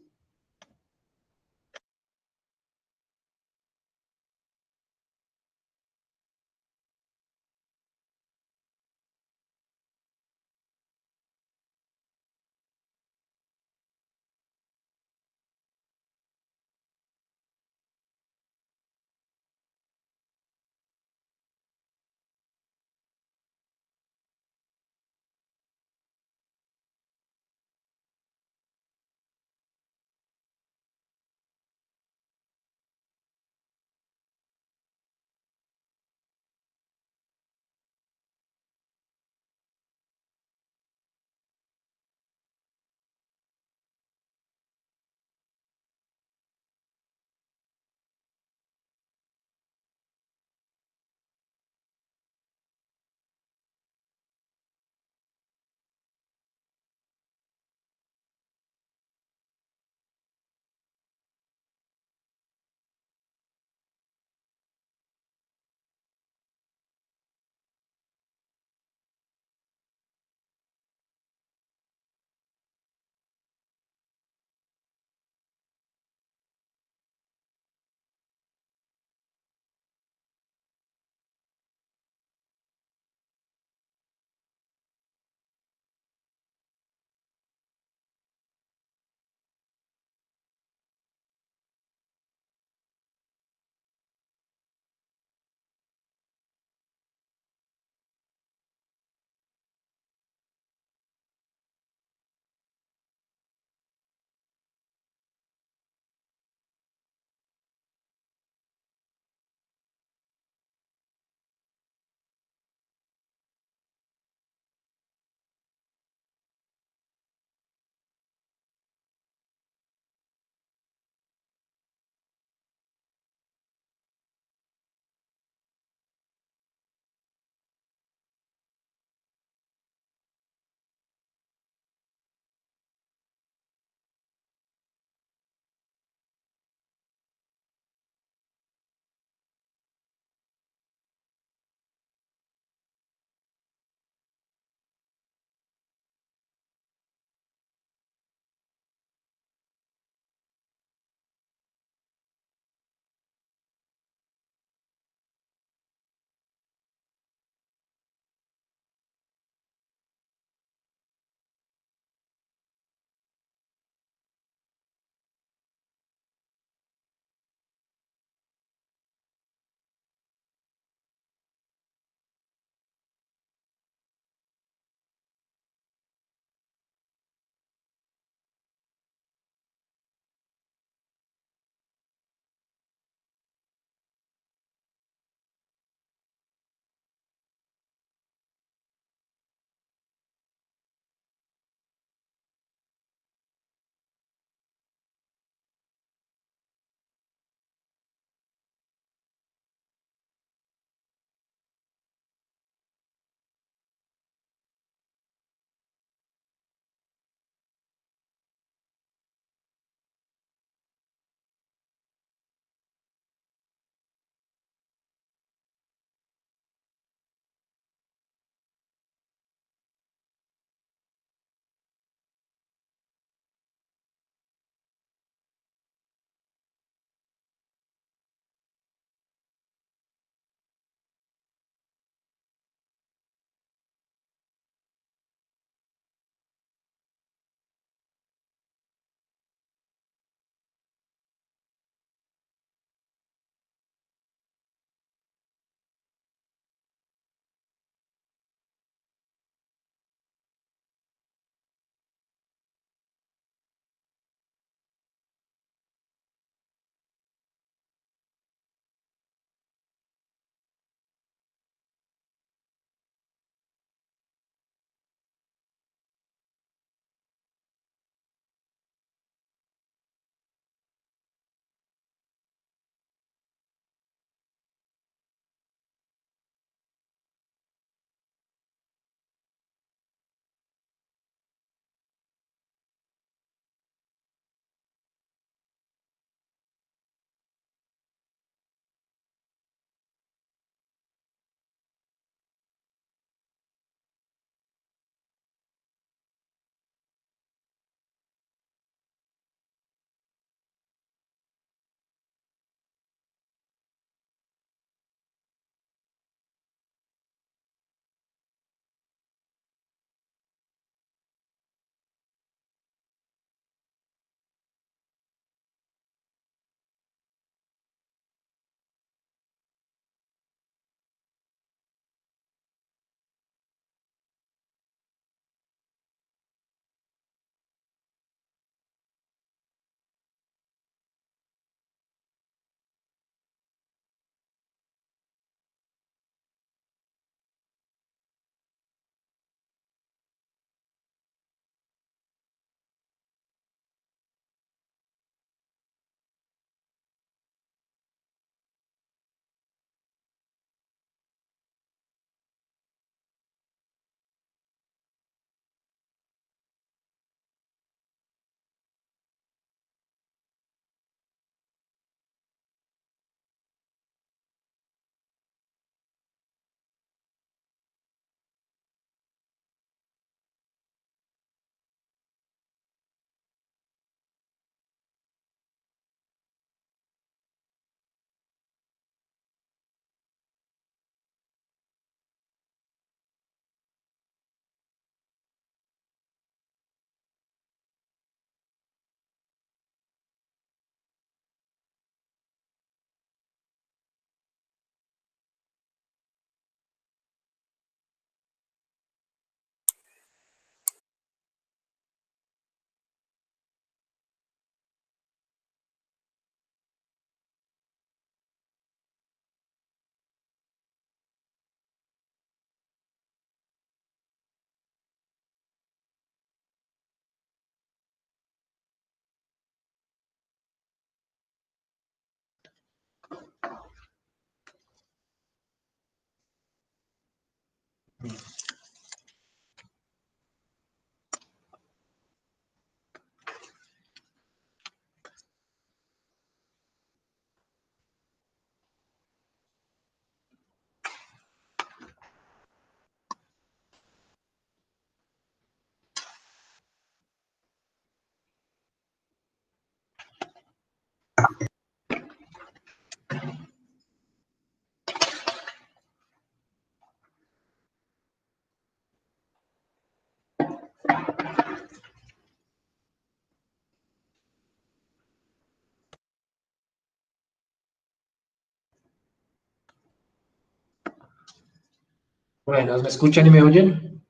Buenas, ¿me escuchan y me oyen?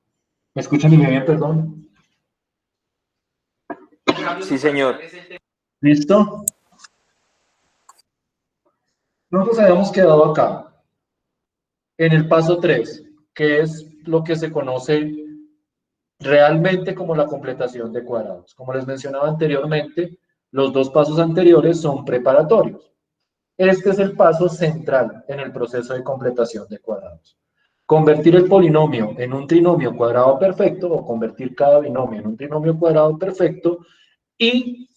¿Me escuchan y me oyen, perdón? Sí, señor. ¿Listo? Nosotros habíamos quedado acá, en el paso 3, que es lo que se conoce realmente como la completación de cuadrados. Como les mencionaba anteriormente, los dos pasos anteriores son preparatorios. Este es el paso central en el proceso de completación de cuadrados. Convertir el polinomio en un trinomio cuadrado perfecto o convertir cada binomio en un trinomio cuadrado perfecto y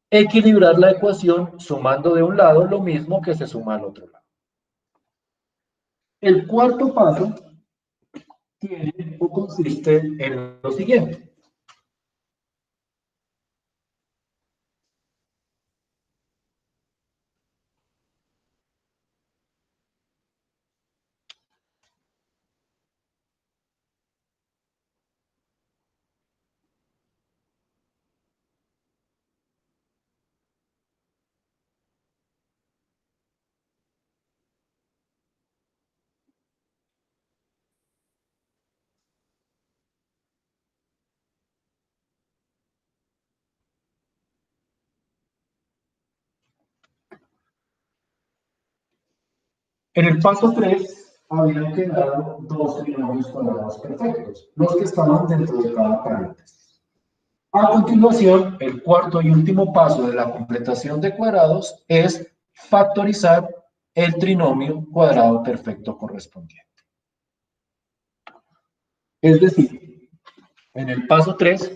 equilibrar la ecuación sumando de un lado lo mismo que se suma al otro lado. El cuarto paso tiene o consiste en lo siguiente. En el paso 3 habían quedado dos trinomios cuadrados perfectos, los que estaban dentro de cada paréntesis. A continuación, el cuarto y último paso de la completación de cuadrados es factorizar el trinomio cuadrado perfecto correspondiente. Es decir, en el paso 3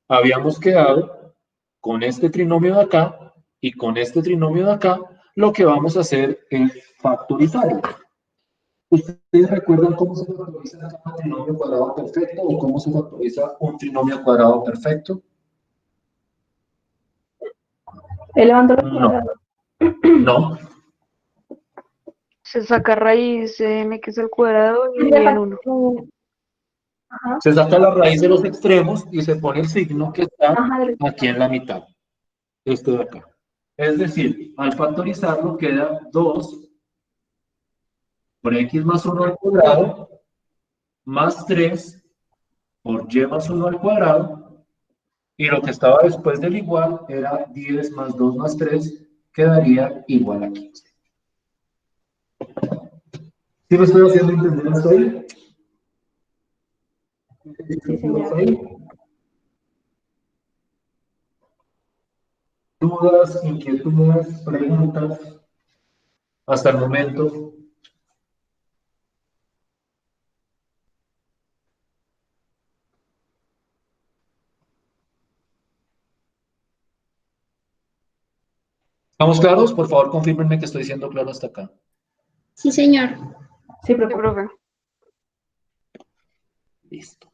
habíamos quedado con este trinomio de acá y con este trinomio de acá, lo que vamos a hacer es factorizarlo. ¿Ustedes recuerdan cómo se factoriza un trinomio cuadrado perfecto o cómo se factoriza un trinomio cuadrado perfecto? Elevando los No, cuadrados. no. Se saca raíz de m que es el cuadrado y Sí, divide en 1. Ajá, Se saca la raíz de los extremos y se pone el signo que está ajá, aquí en la mitad. Este de acá. Es decir, al factorizarlo queda 2 por x más 1 al cuadrado más 3 por y más 1 al cuadrado, y lo que estaba después del igual era 10 más 2 más 3, quedaría igual a 15. ¿Sí me estoy haciendo entender hasta ahí? sí, señor. ¿Dudas, inquietudes, preguntas hasta el momento? ¿Estamos claros? Por favor, confírmenme que estoy siendo claro hasta acá. Sí, señor. Sí, Sí, profe. profe. Listo.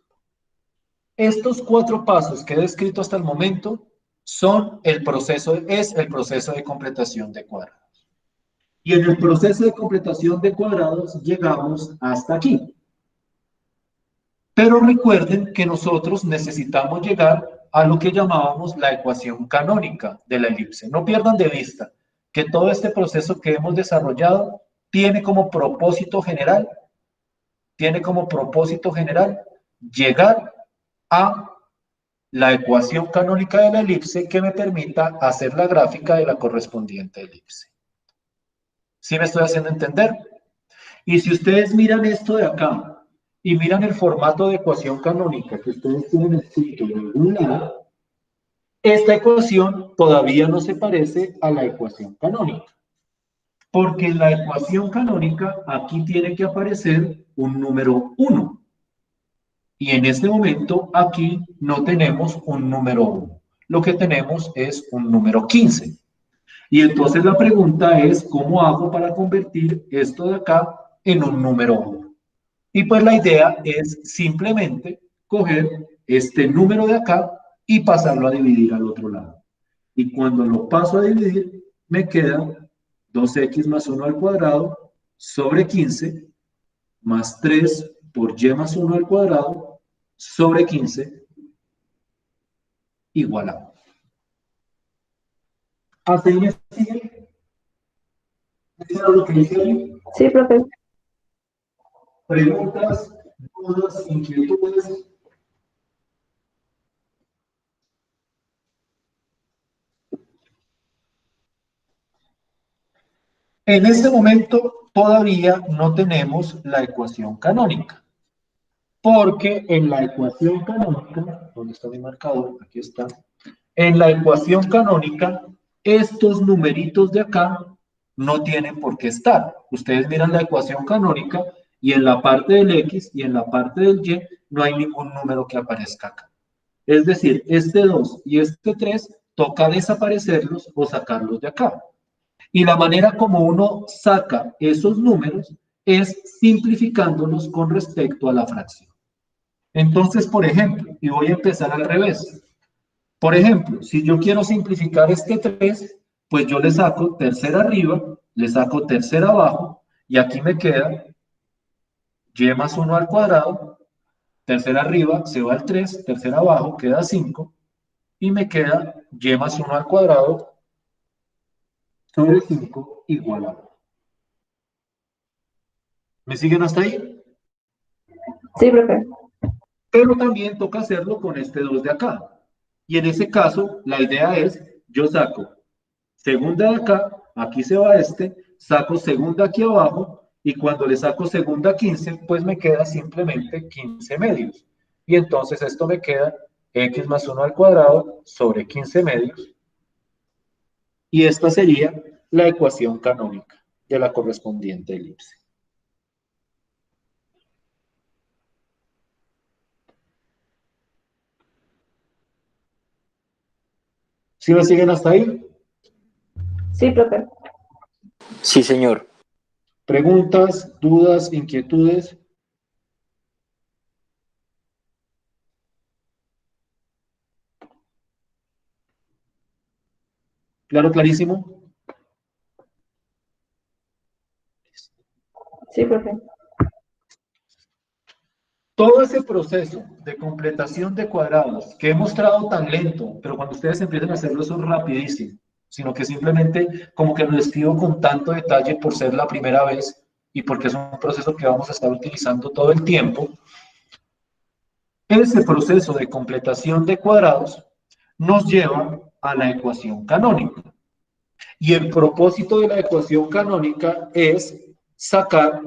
Estos 4 pasos que he descrito hasta el momento son el proceso de completación de cuadrados. Y en el proceso de completación de cuadrados llegamos hasta aquí. Pero recuerden que nosotros necesitamos llegar a lo que llamábamos la ecuación canónica de la elipse. No pierdan de vista que todo este proceso que hemos desarrollado tiene como propósito general llegar a la ecuación canónica de la elipse que me permita hacer la gráfica de la correspondiente elipse. ¿Sí me estoy haciendo entender? Y si ustedes miran esto de acá y miran el formato de ecuación canónica que ustedes tienen escrito en algún lado, esta ecuación todavía no se parece a la ecuación canónica. Porque en la ecuación canónica aquí tiene que aparecer un número 1. Y en este momento aquí no tenemos un número 1. Lo que tenemos es un número 15. Y entonces la pregunta es, ¿cómo hago para convertir esto de acá en un número 1? Y pues la idea es simplemente coger este número de acá y pasarlo a dividir al otro lado. Y cuando lo paso a dividir, me queda 2x más 1 al cuadrado sobre 15 más 3 por y más 1 al cuadrado sobre 15 igual a. ¿Hasta ahí me sigue? ¿Eso era lo que dice ahí? Sí, profe. Preguntas, dudas, inquietudes. En este momento todavía no tenemos la ecuación canónica, porque en la ecuación canónica, ¿dónde está mi marcador? Aquí está. En la ecuación canónica, estos numeritos de acá no tienen por qué estar. Ustedes miran la ecuación canónica y en la parte del X y en la parte del Y no hay ningún número que aparezca acá. Es decir, este 2 y este 3 toca desaparecerlos o sacarlos de acá. Y la manera como uno saca esos números es simplificándolos con respecto a la fracción. Entonces, por ejemplo, y voy a empezar al revés. Por ejemplo, si yo quiero simplificar este 3, pues yo le saco tercera arriba, le saco tercera abajo, y aquí me queda y más 1 al cuadrado, tercera arriba se va al 3, tercera abajo queda 5, y me queda y más 1 al cuadrado sobre 5 igual a 1. ¿Me siguen hasta ahí? Sí, profe. Pero también toca hacerlo con este 2 de acá. Y en ese caso, la idea es, yo saco segunda de acá, aquí se va este, saco segunda aquí abajo, y cuando le saco segunda 15, pues me queda simplemente 15 medios. Y entonces esto me queda x más 1 al cuadrado sobre 15 medios. Y esta sería la ecuación canónica de la correspondiente elipse. ¿Sí me siguen hasta ahí? Sí, profe. Sí, señor. ¿Preguntas, dudas, inquietudes? ¿Claro, clarísimo? Sí, profe. Todo ese proceso de completación de cuadrados que he mostrado tan lento, pero cuando ustedes empiezan a hacerlo eso es rapidísimo, sino que simplemente como que lo escribo con tanto detalle por ser la primera vez y porque es un proceso que vamos a estar utilizando todo el tiempo. Ese proceso de completación de cuadrados nos lleva a la ecuación canónica. Y el propósito de la ecuación canónica es sacar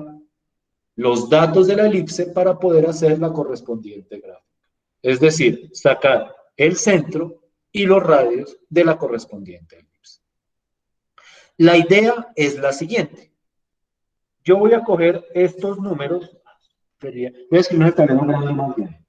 los datos de la elipse para poder hacer la correspondiente gráfica. Es decir, sacar el centro y los radios de la correspondiente elipse. La idea es la siguiente. Yo voy a coger estos números, voy a escribir el tablero grande más bien.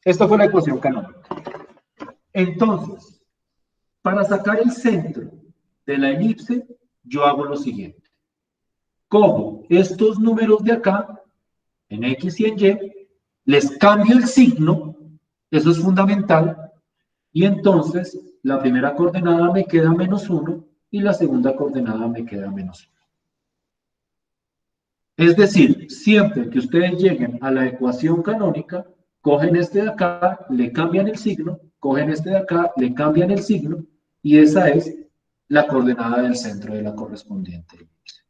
Esta fue la ecuación canónica. Entonces, para sacar el centro de la elipse, yo hago lo siguiente. Cojo estos números de acá, en X y en Y, les cambio el signo, eso es fundamental, y entonces la primera coordenada me queda -1 y la segunda coordenada me queda -1. Es decir, siempre que ustedes lleguen a la ecuación canónica, cogen este de acá, le cambian el signo, cogen este de acá, le cambian el signo, y esa es la coordenada del centro de la correspondiente elipse.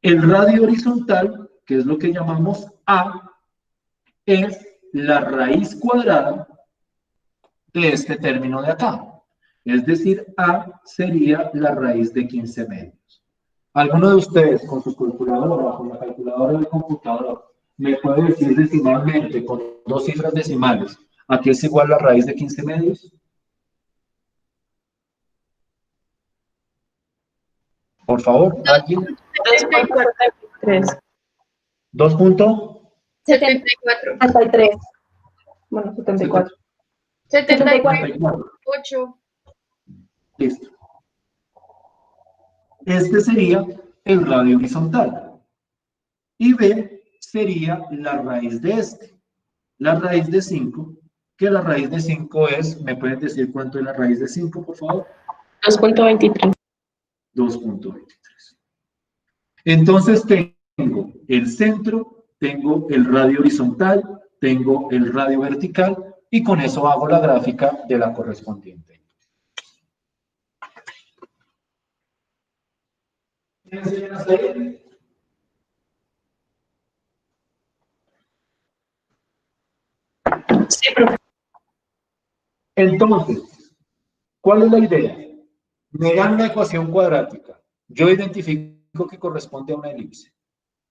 El radio horizontal, que es lo que llamamos A, es la raíz cuadrada de este término de acá. Es decir, A sería la raíz de 15 medios. ¿Alguno de ustedes con su calculadora o con la calculadora del computador me puede decir decimalmente con 2 cifras decimales a qué es igual la raíz de 15 medios? Por favor, ¿alguien? 74. 2 puntos. 74. 73. Bueno, 74. 78. Listo. Este sería el radio horizontal. Y B sería la raíz de este. la raíz de 5, que la raíz de 5 es, ¿me pueden decir cuánto es la raíz de 5, por favor? 2.23. 2.23. Entonces tengo el centro, tengo el radio horizontal, tengo el radio vertical, y con eso hago la gráfica de la correspondiente. Sí, profe. Entonces, ¿cuál es la idea? Me dan una ecuación cuadrática. Yo identifico que corresponde a una elipse.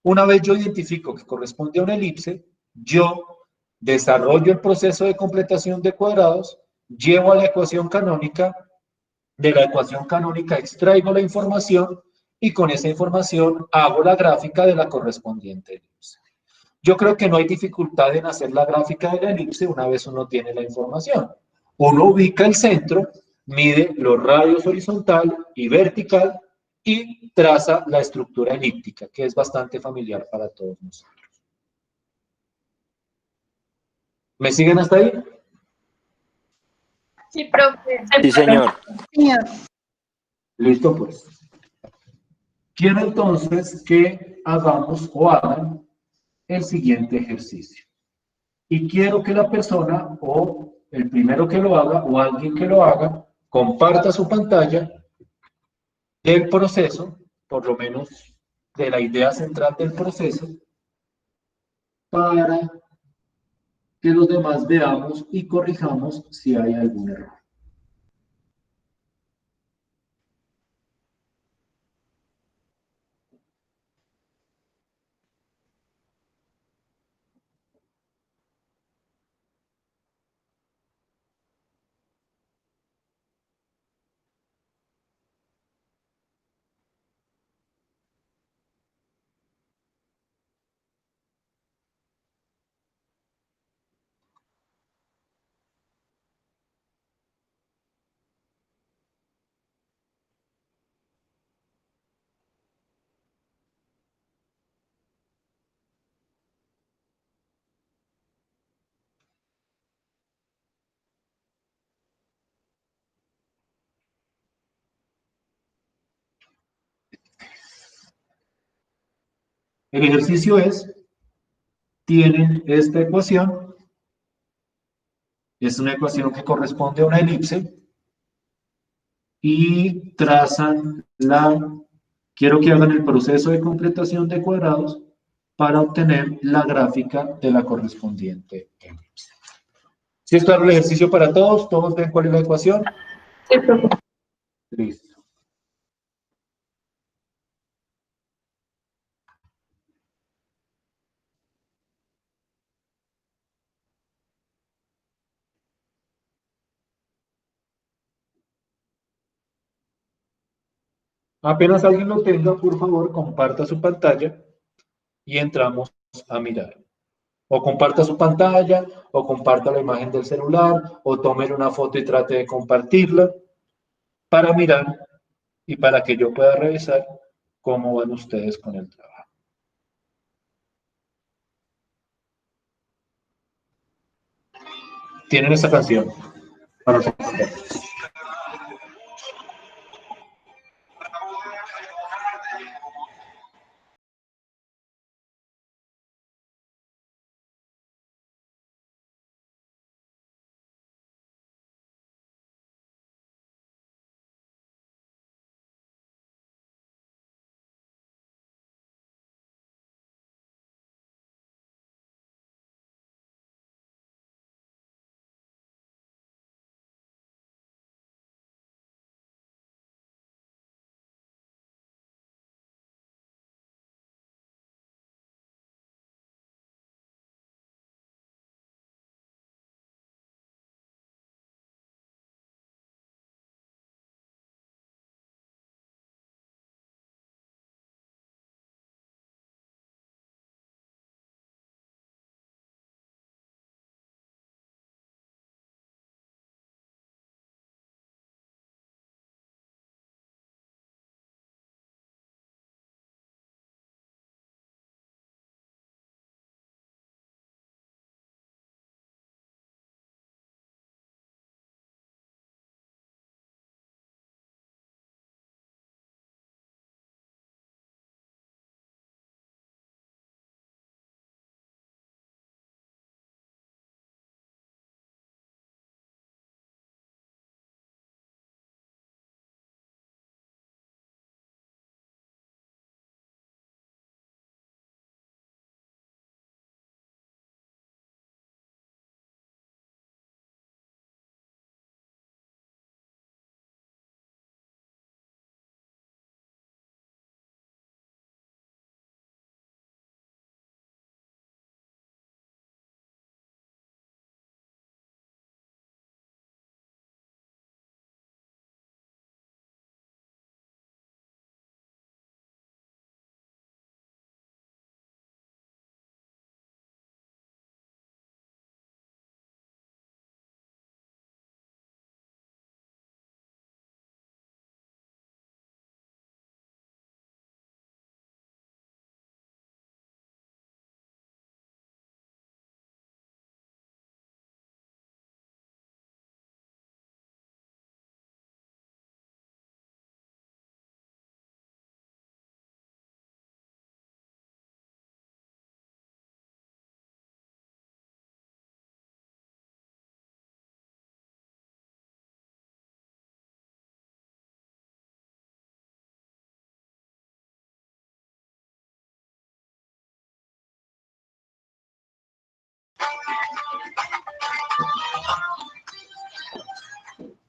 Una vez yo identifico que corresponde a una elipse, yo desarrollo el proceso de completación de cuadrados, llevo a la ecuación canónica, de la ecuación canónica extraigo la información y con esa información hago la gráfica de la correspondiente elipse. Yo creo que no hay dificultad en hacer la gráfica de la elipse una vez uno tiene la información. Uno ubica el centro, mide los radios horizontal y vertical y traza la estructura elíptica, que es bastante familiar para todos nosotros. ¿Me siguen hasta ahí? Sí, profe. Sí, señor. Señor. Listo, pues. Quiero entonces que hagamos o hagan el siguiente ejercicio. Y quiero que la persona o el primero que lo haga o alguien que lo haga comparta su pantalla del proceso, por lo menos de la idea central del proceso, para que los demás veamos y corrijamos si hay algún error. El ejercicio es, tienen esta ecuación, es una ecuación que corresponde a una elipse, y trazan quiero que hagan el proceso de completación de cuadrados para obtener la gráfica de la correspondiente elipse. ¿Sí es claro el ejercicio para todos? ¿Todos ven cuál es la ecuación? Sí, profe. Listo. Apenas alguien lo tenga, por favor, comparta su pantalla y entramos a mirar. O comparta su pantalla, o comparta la imagen del celular, o tomen una foto y trate de compartirla para mirar y para que yo pueda revisar cómo van ustedes con el trabajo. Tienen esta canción para responder.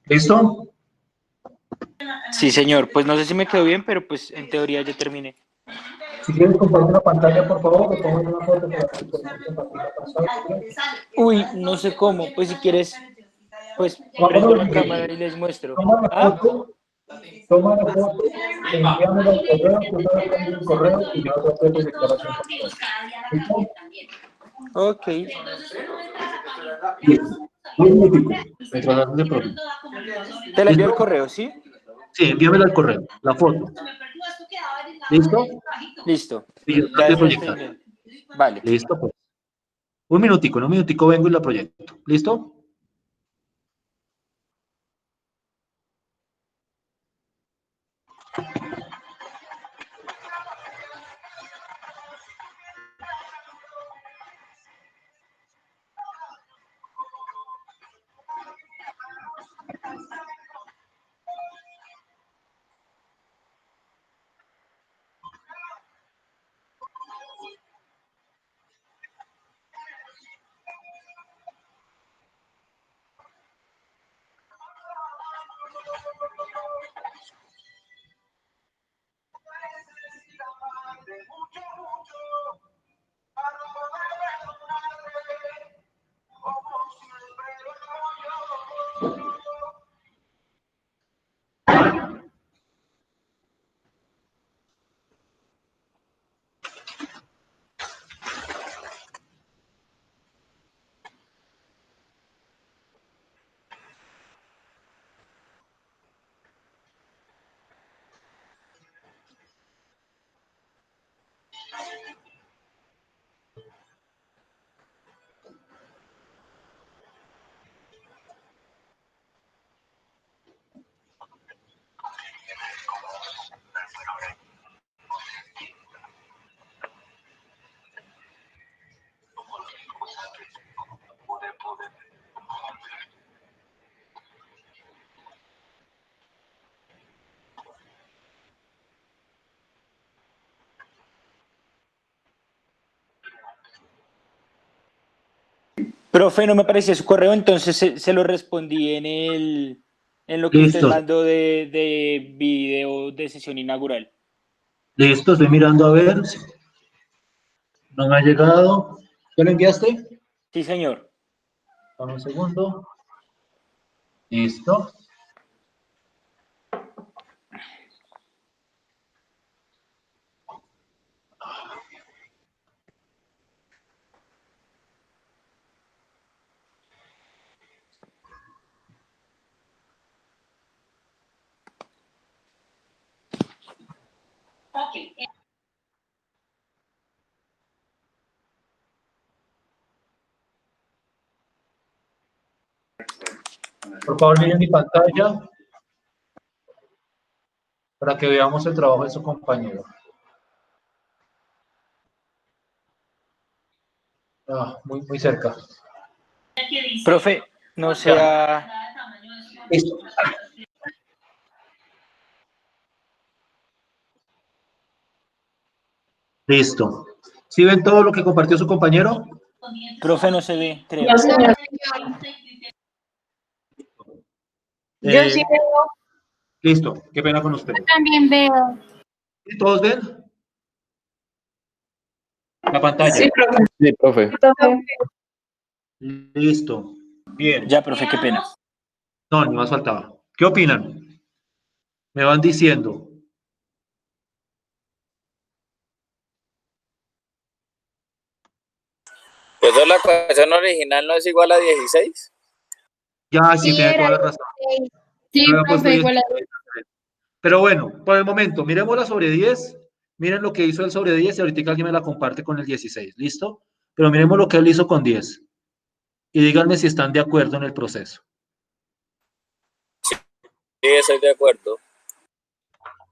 ¿Listo? Sí, señor. Pues no sé si me quedó bien, pero pues en teoría ya terminé. Si quieres compartir la pantalla, por favor, me pongo una foto para que podamos compartir la pantalla. Uy, no sé cómo. Pues si quieres, pues Vamos a prendo lo la cámara siguiente. y les muestro. Toma la Ah, foto, toma la foto, envíamela al correo, tú me respondes el correo y yo trato de proyectar hacia el correo. ¿Listo? ok. Listo. Un minutico, mientras haces el proceso. Te la envío al ¿Listo? correo, ¿sí? Sí, envíamela al correo, la foto. ¿Listo? Listo. Y yo Ya, trato de ya estoy proyectar. bien. Vale. ¿Listo? Pues. En un minutico vengo y la proyecto. ¿Listo? Profe, no me aparecía su correo, entonces se lo respondí en lo que usted Listo. mandó de video de sesión inaugural. Listo, estoy mirando a ver. No me ha llegado. ¿Ya lo enviaste? Sí, señor. Dame un segundo. Listo. Por favor, miren mi pantalla para que veamos el trabajo de su compañero. Muy, muy cerca. Profe, no sea... Listo. Listo. ¿Sí ven todo lo que compartió su compañero? Profe, no se ve, creo. No, señor. Yo Eh, sí veo, listo. Qué pena con ustedes. también veo. ¿Sí, ¿todos ven la pantalla? Sí, profe. Sí, profe. Listo. Bien. Ya, profe, qué pena. No, ni más faltaba. ¿Qué opinan? Me van diciendo. Pues la ecuación original no es igual a 16. Ya, sí, Sí, tiene era toda la razón. 16. Sí, Yo había puesto profe, igual a 16. Pero bueno, por el momento, miremosla sobre 10. Miren lo que hizo él sobre 10 y ahorita alguien me la comparte con el 16. ¿Listo? Pero miremos lo que él hizo con 10. Y díganme si están de acuerdo en el proceso. Sí, estoy de acuerdo.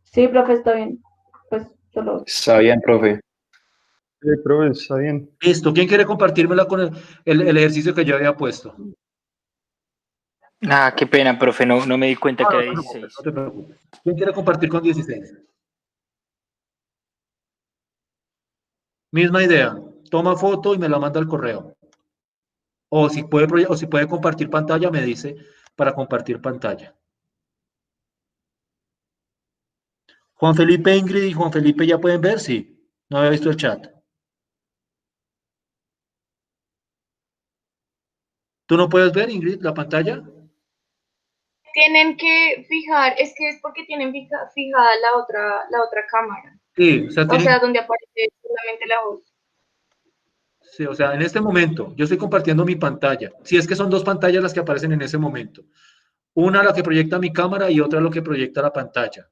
Sí, profe, está bien. Pues solo. Está bien, profe. Sí, profe, está bien. Listo. ¿Quién quiere compartírmela con el ejercicio que yo había puesto? Ah, qué pena, profe, no me di cuenta No, que no era te preocupes, 16. no te preocupes. ¿Quién quiere compartir con 16? Misma idea. Toma foto y me la manda al correo. O si puede compartir pantalla, me dice para compartir pantalla. Juan Felipe, Ingrid y Juan Felipe ya pueden ver, sí. No había visto el chat. ¿Tú no puedes ver, Ingrid, la pantalla? Tienen que fijar, es que es porque tienen fijada la otra cámara. Sí, O sea, donde aparece solamente la voz. sí, o sea, en este momento, yo estoy compartiendo mi pantalla. Si es que son dos pantallas las que aparecen en ese momento. Una la que proyecta mi cámara y otra lo que proyecta la pantalla.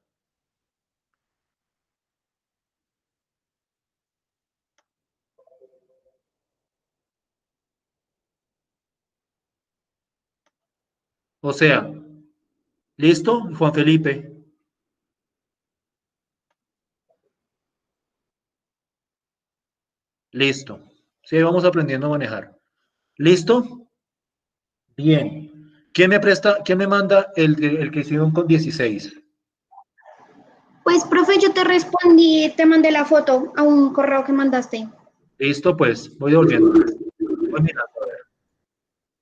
O sea, ¿listo, Juan Felipe? Listo. Sí, vamos aprendiendo a manejar. ¿Listo? Bien. ¿Quién me manda el que hicieron con 16? Pues, profe, yo te respondí, te mandé la foto a un correo que mandaste. Listo, pues, voy devolviendo. Voy mirando, a ver.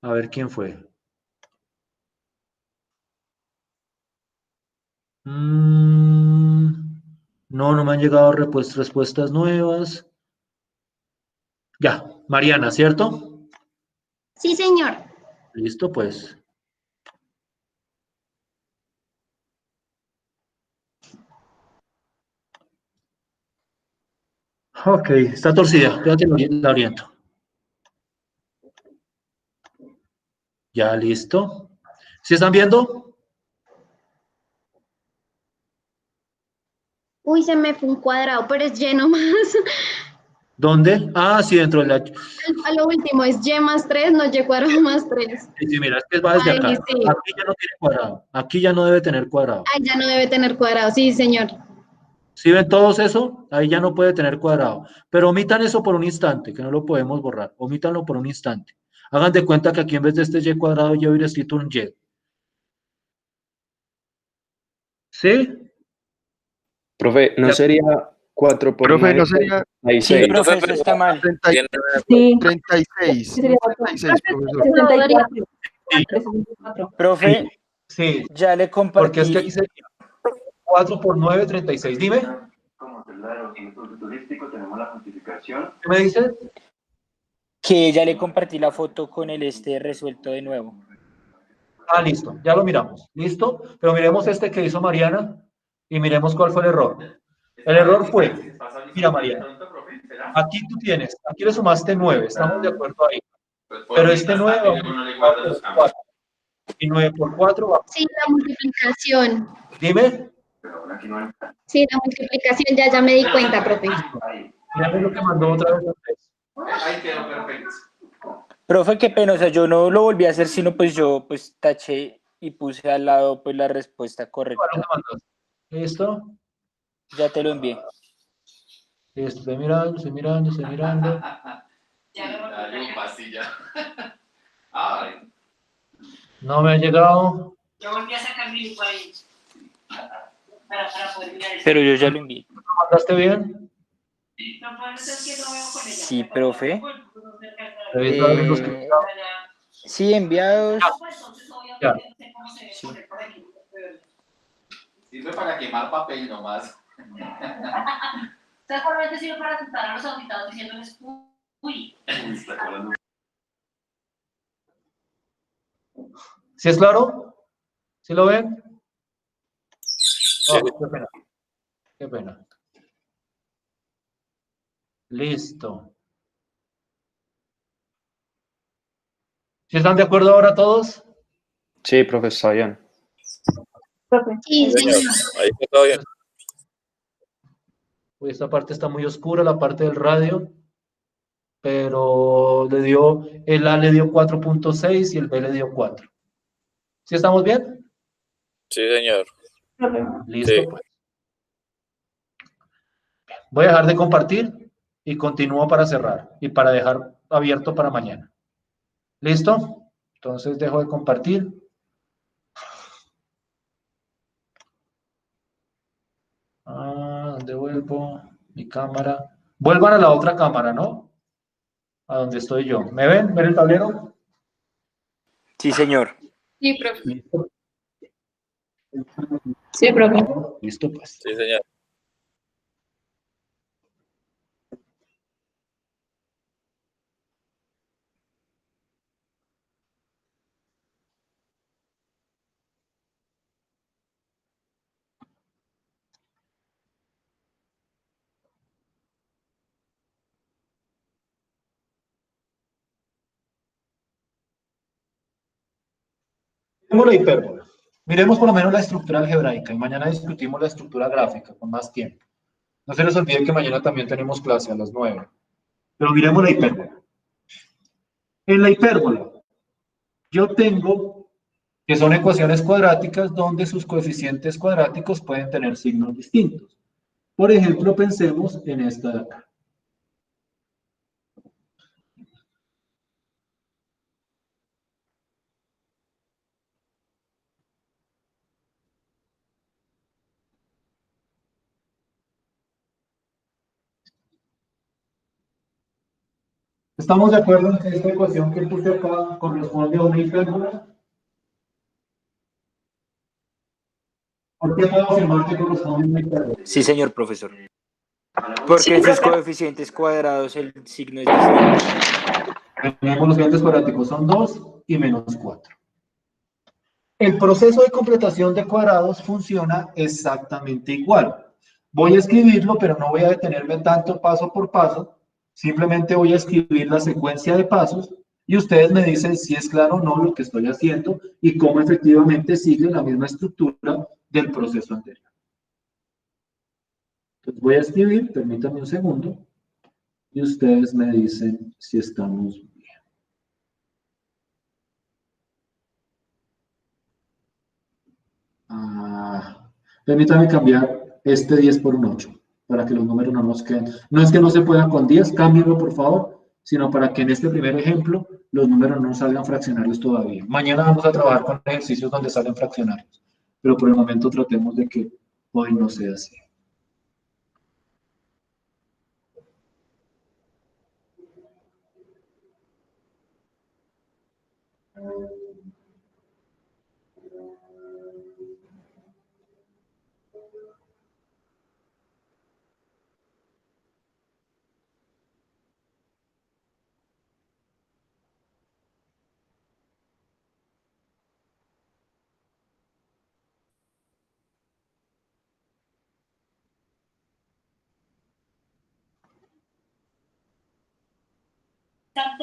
A ver quién fue. No, no me han llegado respuestas nuevas. Ya, Mariana, ¿cierto? Sí, señor. Listo, pues. Ok, está torcida. Ya te la oriento. Ya, listo. ¿Sí están viendo? Uy, se me fue un cuadrado, pero es Y nomás. ¿Dónde? Ah, sí, dentro de la... A lo último es Y más 3, no Y cuadrado más 3. Sí, sí, mira, es que va desde Ahí acá. sí. Aquí ya no tiene cuadrado. Aquí ya no debe tener cuadrado. Ahí ya no debe tener cuadrado, sí, señor. ¿Sí ven todos eso? Ahí ya no puede tener cuadrado. Pero omitan eso por un instante, que no lo podemos borrar. Omítanlo por un instante. Hagan de cuenta que aquí en vez de este Y cuadrado yo hubiera escrito un Y. ¿Sí? Profe, ¿no Ya. sería 4 por Profe, 9? ¿no sería? Sí, profe, eso está mal. 36, 36, profesor. Profe, Sí, ya le porque es que compartí. aquí sería 4 por 9, 36. Dime. Como es la aeropuerto turístico, tenemos la justificación. ¿Qué me dices? Que ya le compartí la foto con el resuelto de nuevo. Ah, listo, ya lo miramos. ¿Listo? Pero miremos este que hizo Mariana y miremos cuál fue el error. El error fue, mira Mariana, aquí tú tienes, aquí le sumaste 9, estamos de acuerdo ahí. Pero este 9 va a multiplicar por 4. Y 9 por 4 va... Sí, la multiplicación. Dime. Sí, la multiplicación, ya me di cuenta, profe. Mira lo que mandó otra vez. Ahí quedó perfecto. Profe, qué pena, o sea, yo no lo volví a hacer, sino pues yo pues taché y puse al lado pues la respuesta correcta. ¿Listo? Ya te lo envié. Listo, estoy mirando, estoy mirando, estoy mirando. No me ha llegado. Yo volví a sacar mi licuado ahí para poder mirar eso. Pero yo ya lo envié. ¿Lo mandaste bien? No puedo ser que no veo con ella. Sí, profe. Revisa a ver los que... Sí, enviados. Ya. Sí. Sirve para quemar papel nomás. Entonces, probablemente sirve para asustar a los auditados diciéndoles, uy. ¿Sí es claro? ¿Sí lo ven? Oh, qué pena. Qué pena. Listo. ¿Sí están de acuerdo ahora todos? Sí, profe, está bien. Sí, señor. Ahí está todo bien. Uy, esta parte está muy oscura, la parte del radio, pero el A le dio 4.6 y el B le dio 4. ¿Sí estamos bien? Sí, señor. Listo, Sí. pues. Voy a dejar de compartir y continúo para cerrar y para dejar abierto para mañana. ¿Listo? Entonces dejo de compartir. ¿Dónde vuelvo? Mi cámara. Vuelvan a la otra cámara, ¿no? A donde estoy yo. ¿Me ven? ¿Ven el tablero? Sí, señor. Sí, profe. ¿Listo? Sí, profe. Listo, pues. Sí, señor. Miremos la hipérbola. Miremos por lo menos la estructura algebraica y mañana discutimos la estructura gráfica con más tiempo. No se les olvide que mañana también tenemos clase a las 9. Pero miremos la hipérbola. En la hipérbola, yo tengo que son ecuaciones cuadráticas donde sus coeficientes cuadráticos pueden tener signos distintos. Por ejemplo, pensemos en esta de acá. ¿Estamos de acuerdo en que esta ecuación que puse acá corresponde a una hipérbola? ¿Por qué puedo afirmar que corresponde a una hipérbola? Sí, señor profesor. Porque en sus coeficientes cuadrados el signo es distinto. Tenemos los coeficientes cuadráticos, son 2 y menos 4. El proceso de completación de cuadrados funciona exactamente igual. Voy a escribirlo, pero no voy a detenerme tanto paso por paso. Simplemente voy a escribir la secuencia de pasos y ustedes me dicen si es claro o no lo que estoy haciendo y cómo efectivamente sigue la misma estructura del proceso anterior. Entonces voy a escribir, permítanme un segundo, y ustedes me dicen si estamos bien. Permítanme cambiar este 10 por un 8, para que los números no nos queden. No es que no se pueda con 10, cámbienlo por favor, sino para que en este primer ejemplo los números no salgan fraccionarios todavía. Mañana vamos a trabajar con ejercicios donde salen fraccionarios, pero por el momento tratemos de que hoy no sea así.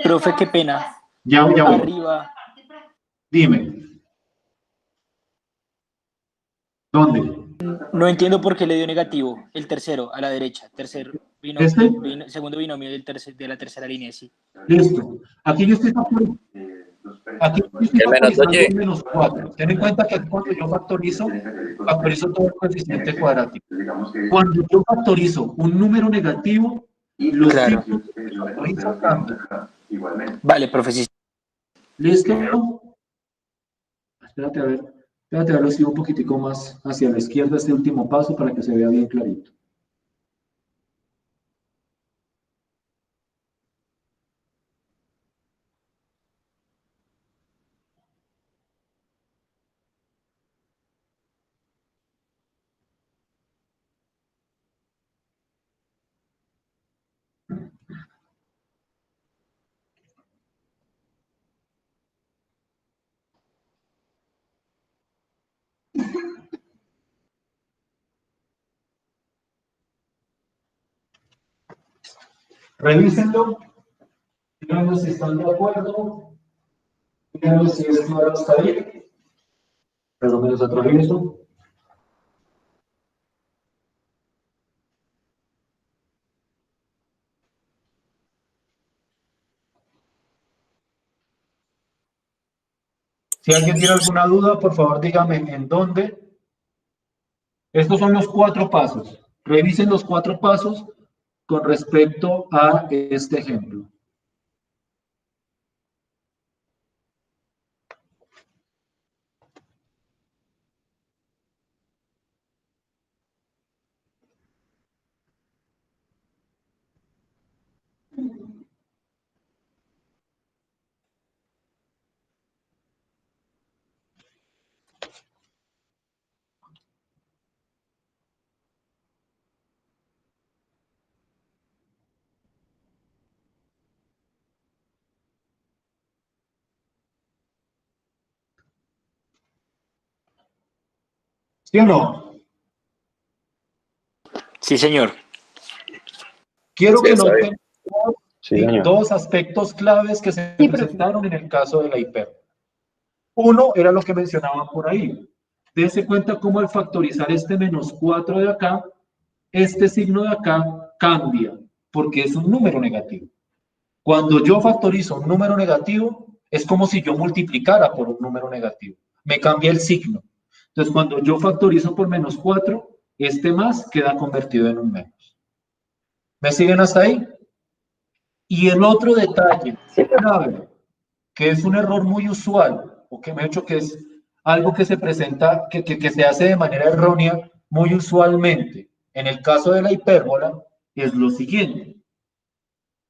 Profe, qué pena. Ya voy. Arriba. Dime. ¿Dónde? No entiendo por qué le dio negativo. El tercero, a la derecha. Tercer ¿Este? segundo binomio de la tercera línea, sí. Listo. Aquí yo estoy factorizando un menos 4. Ten en cuenta que cuando yo factorizo todo el coeficiente cuadrático. Cuando yo factorizo un número negativo, los Claro. signos que factorizo cambian. Vale, profe, sí. ¿Listo? Espérate a ver, lo sigo un poquitico más hacia la izquierda este último paso para que se vea bien clarito. Revísenlo, díganme si están de acuerdo, díganme si es claro hasta ahí. Perdón, me los atravieso. Si alguien tiene alguna duda, por favor dígame en dónde. Estos son los 4 pasos. Revisen los 4 pasos con respecto a este ejemplo. ¿Sí o no? Sí, señor. Quiero Sí, que está bien. noten Sí, señor. dos aspectos claves que se Sí, profe. presentaron en el caso de la hipérbola. Uno era lo que mencionaban por ahí. Dense cuenta cómo al factorizar este menos 4 de acá, este signo de acá cambia, porque es un número negativo. Cuando yo factorizo un número negativo, es como si yo multiplicara por un número negativo. Me cambia el signo. Entonces, cuando yo factorizo por menos 4, este más queda convertido en un menos. ¿Me siguen hasta ahí? Y el otro detalle clave, que es un error muy usual, o que me he hecho que es algo que se presenta, que se hace de manera errónea muy usualmente. En el caso de la hipérbola, es lo siguiente.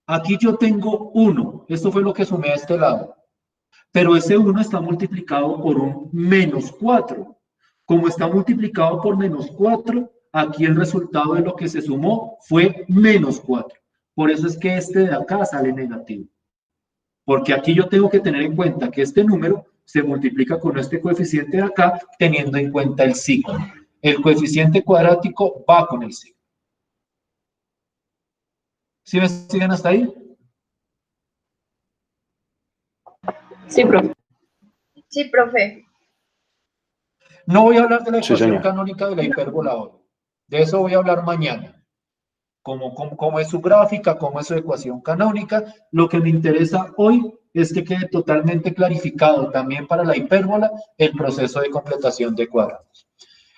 Aquí yo tengo 1, esto fue lo que sumé a este lado, pero ese 1 está multiplicado por un menos 4. Como está multiplicado por menos 4, aquí el resultado de lo que se sumó fue menos 4. Por eso es que este de acá sale negativo. Porque aquí yo tengo que tener en cuenta que este número se multiplica con este coeficiente de acá, teniendo en cuenta el signo. El coeficiente cuadrático va con el signo. ¿Sí me siguen hasta ahí? Sí, profe. Sí, profe. No voy a hablar de la Sí, ecuación señor. canónica de la hipérbola hoy. De eso voy a hablar mañana. Cómo es su gráfica, cómo es su ecuación canónica. Lo que me interesa hoy es que quede totalmente clarificado también para la hipérbola el proceso de completación de cuadrados.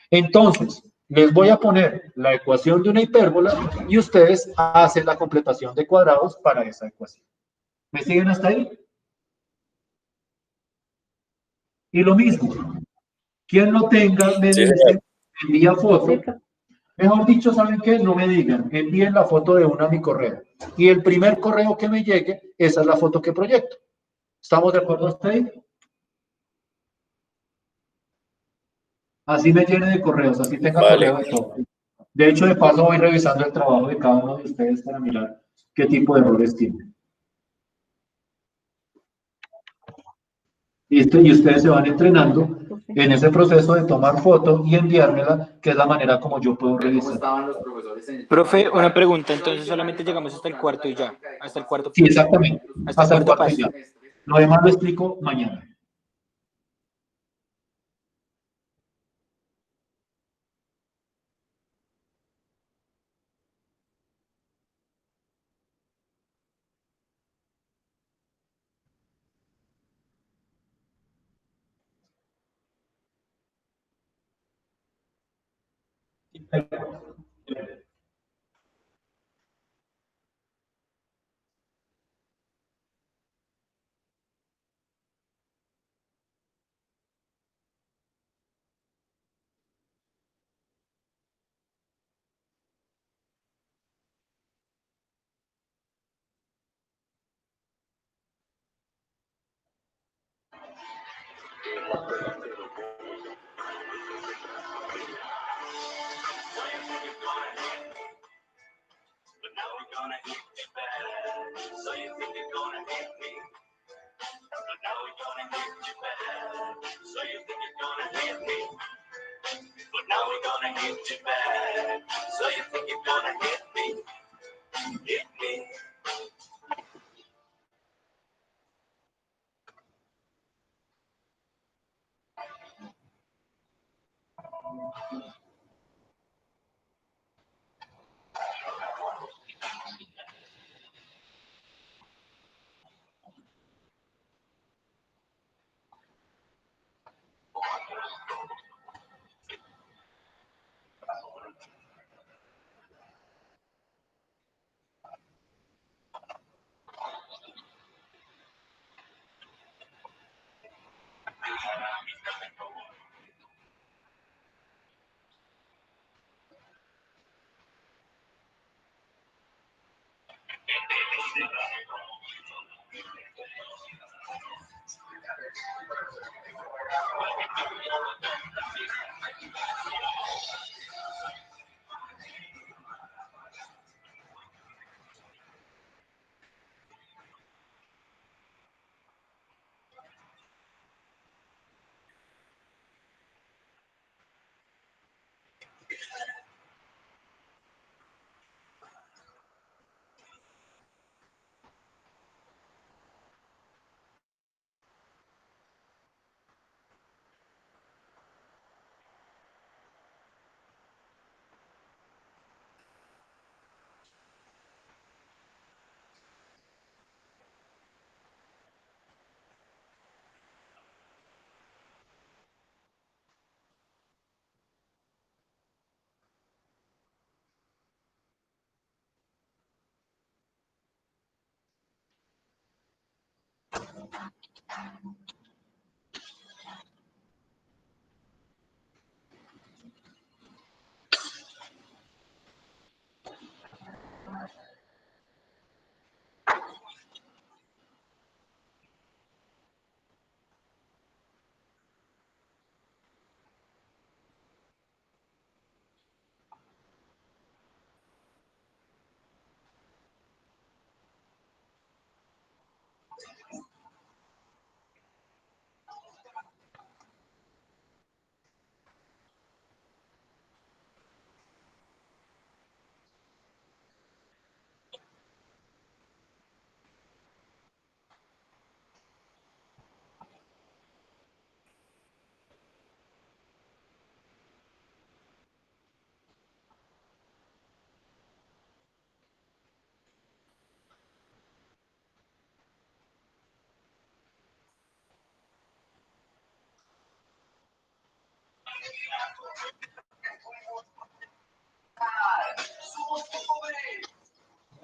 Entonces, les voy a poner la ecuación de una hipérbola y ustedes hacen la completación de cuadrados para esa ecuación. ¿Me siguen hasta ahí? Y lo mismo, quien lo tenga me Sí, dice, señor. envía Sí, foto. profe. Mejor dicho, ¿saben qué? No me digan, envíen la foto de una a mi correo. Y el primer correo que me llegue, esa es la foto que proyecto. ¿Estamos de acuerdo hasta ahí? Así me llene de correos, así tenga Vale. correo de todo. De hecho, de paso voy revisando el trabajo de cada uno de ustedes para mirar qué tipo de errores tienen. Listo, y ustedes se van entrenando en ese proceso de tomar foto y enviármela, que es la manera como yo puedo revisar. Profe, una pregunta, entonces solamente llegamos hasta el cuarto y ya, hasta el cuarto Sí, punto, exactamente. hasta el Hasta el cuarto cuarto y paso. ya. Lo demás lo explico mañana.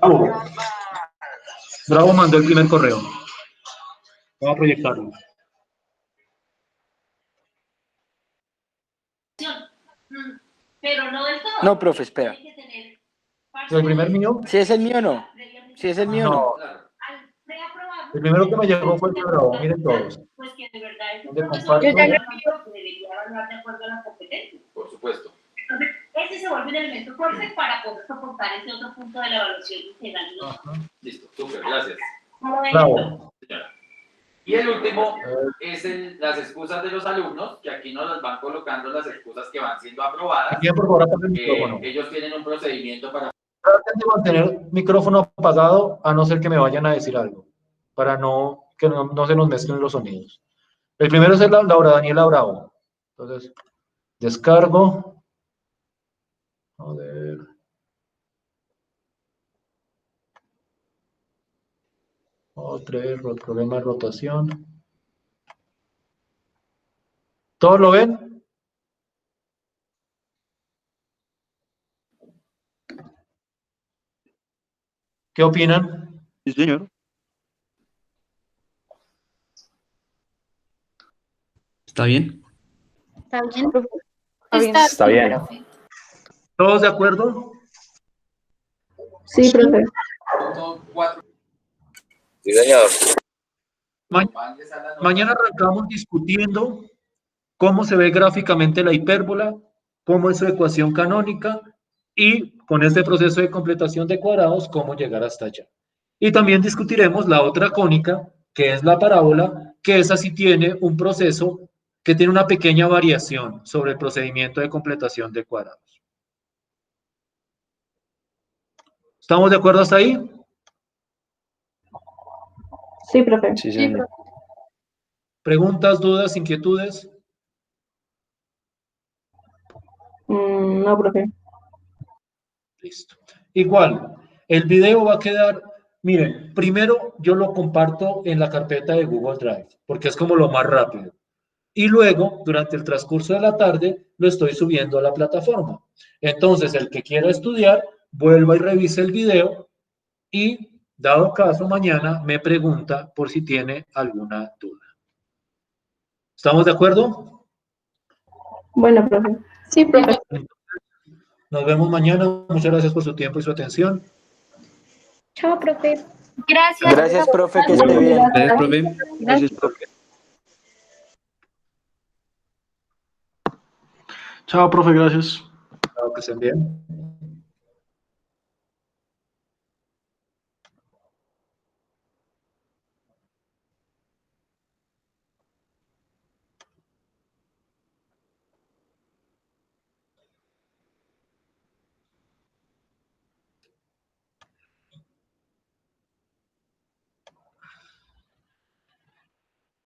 Bravo. Bravo mandó el primer correo. Voy a proyectarlo. Pero no del todo. No, profe, espera. ¿El primer mío? Si es el mío, no. Si es el mío, no. El primero que me llegó fue el de Bravo, miren todos. Pues que de verdad es un ¿Dónde profesor comparto? que debería evaluar de acuerdo a las competencias. Por supuesto. Entonces, ese se vuelve un elemento fuerte para poder soportar ese otro punto de la evaluación integral. Listo, súper, gracias. Bravo. Señora. Y el último es las excusas de los alumnos, que aquí nos las van colocando las excusas que van siendo aprobadas. Bien, por favor, apaga el micrófono. Ellos tienen un procedimiento para... Traten de mantener micrófono apagado a no ser que me vayan a decir algo, para que no se nos mezclen los sonidos. El primero es Laura Daniela Bravo. Entonces, descargo. A ver. Otra vez, problema de rotación. ¿Todos lo ven? ¿Qué opinan? Sí, señor. ¿Está bien? ¿Está bien? Está bien. ¿Todos de acuerdo? Sí, profe. Sí, señor. Mañana arrancamos discutiendo cómo se ve gráficamente la hipérbola, cómo es su ecuación canónica y con este proceso de completación de cuadrados, cómo llegar hasta allá. Y también discutiremos la otra cónica, que es la parábola, que esa sí tiene un proceso que tiene una pequeña variación sobre el procedimiento de completación de cuadrados. ¿Estamos de acuerdo hasta ahí? Sí, profe. Sí, señor. ¿Preguntas, dudas, inquietudes? No, profe. Listo. Igual, el video va a quedar, miren, primero yo lo comparto en la carpeta de Google Drive, porque es como lo más rápido. Y luego, durante el transcurso de la tarde, lo estoy subiendo a la plataforma. Entonces, el que quiera estudiar, vuelva y revise el video y, dado caso, mañana me pregunta por si tiene alguna duda. ¿Estamos de acuerdo? Bueno, profe. Sí, profe. Nos vemos mañana. Muchas gracias por su tiempo y su atención. Chao, profe. Gracias. Gracias, profe, que esté bien. Gracias, profe. Gracias, profe. Chao, profe, gracias. Claro que estén bien.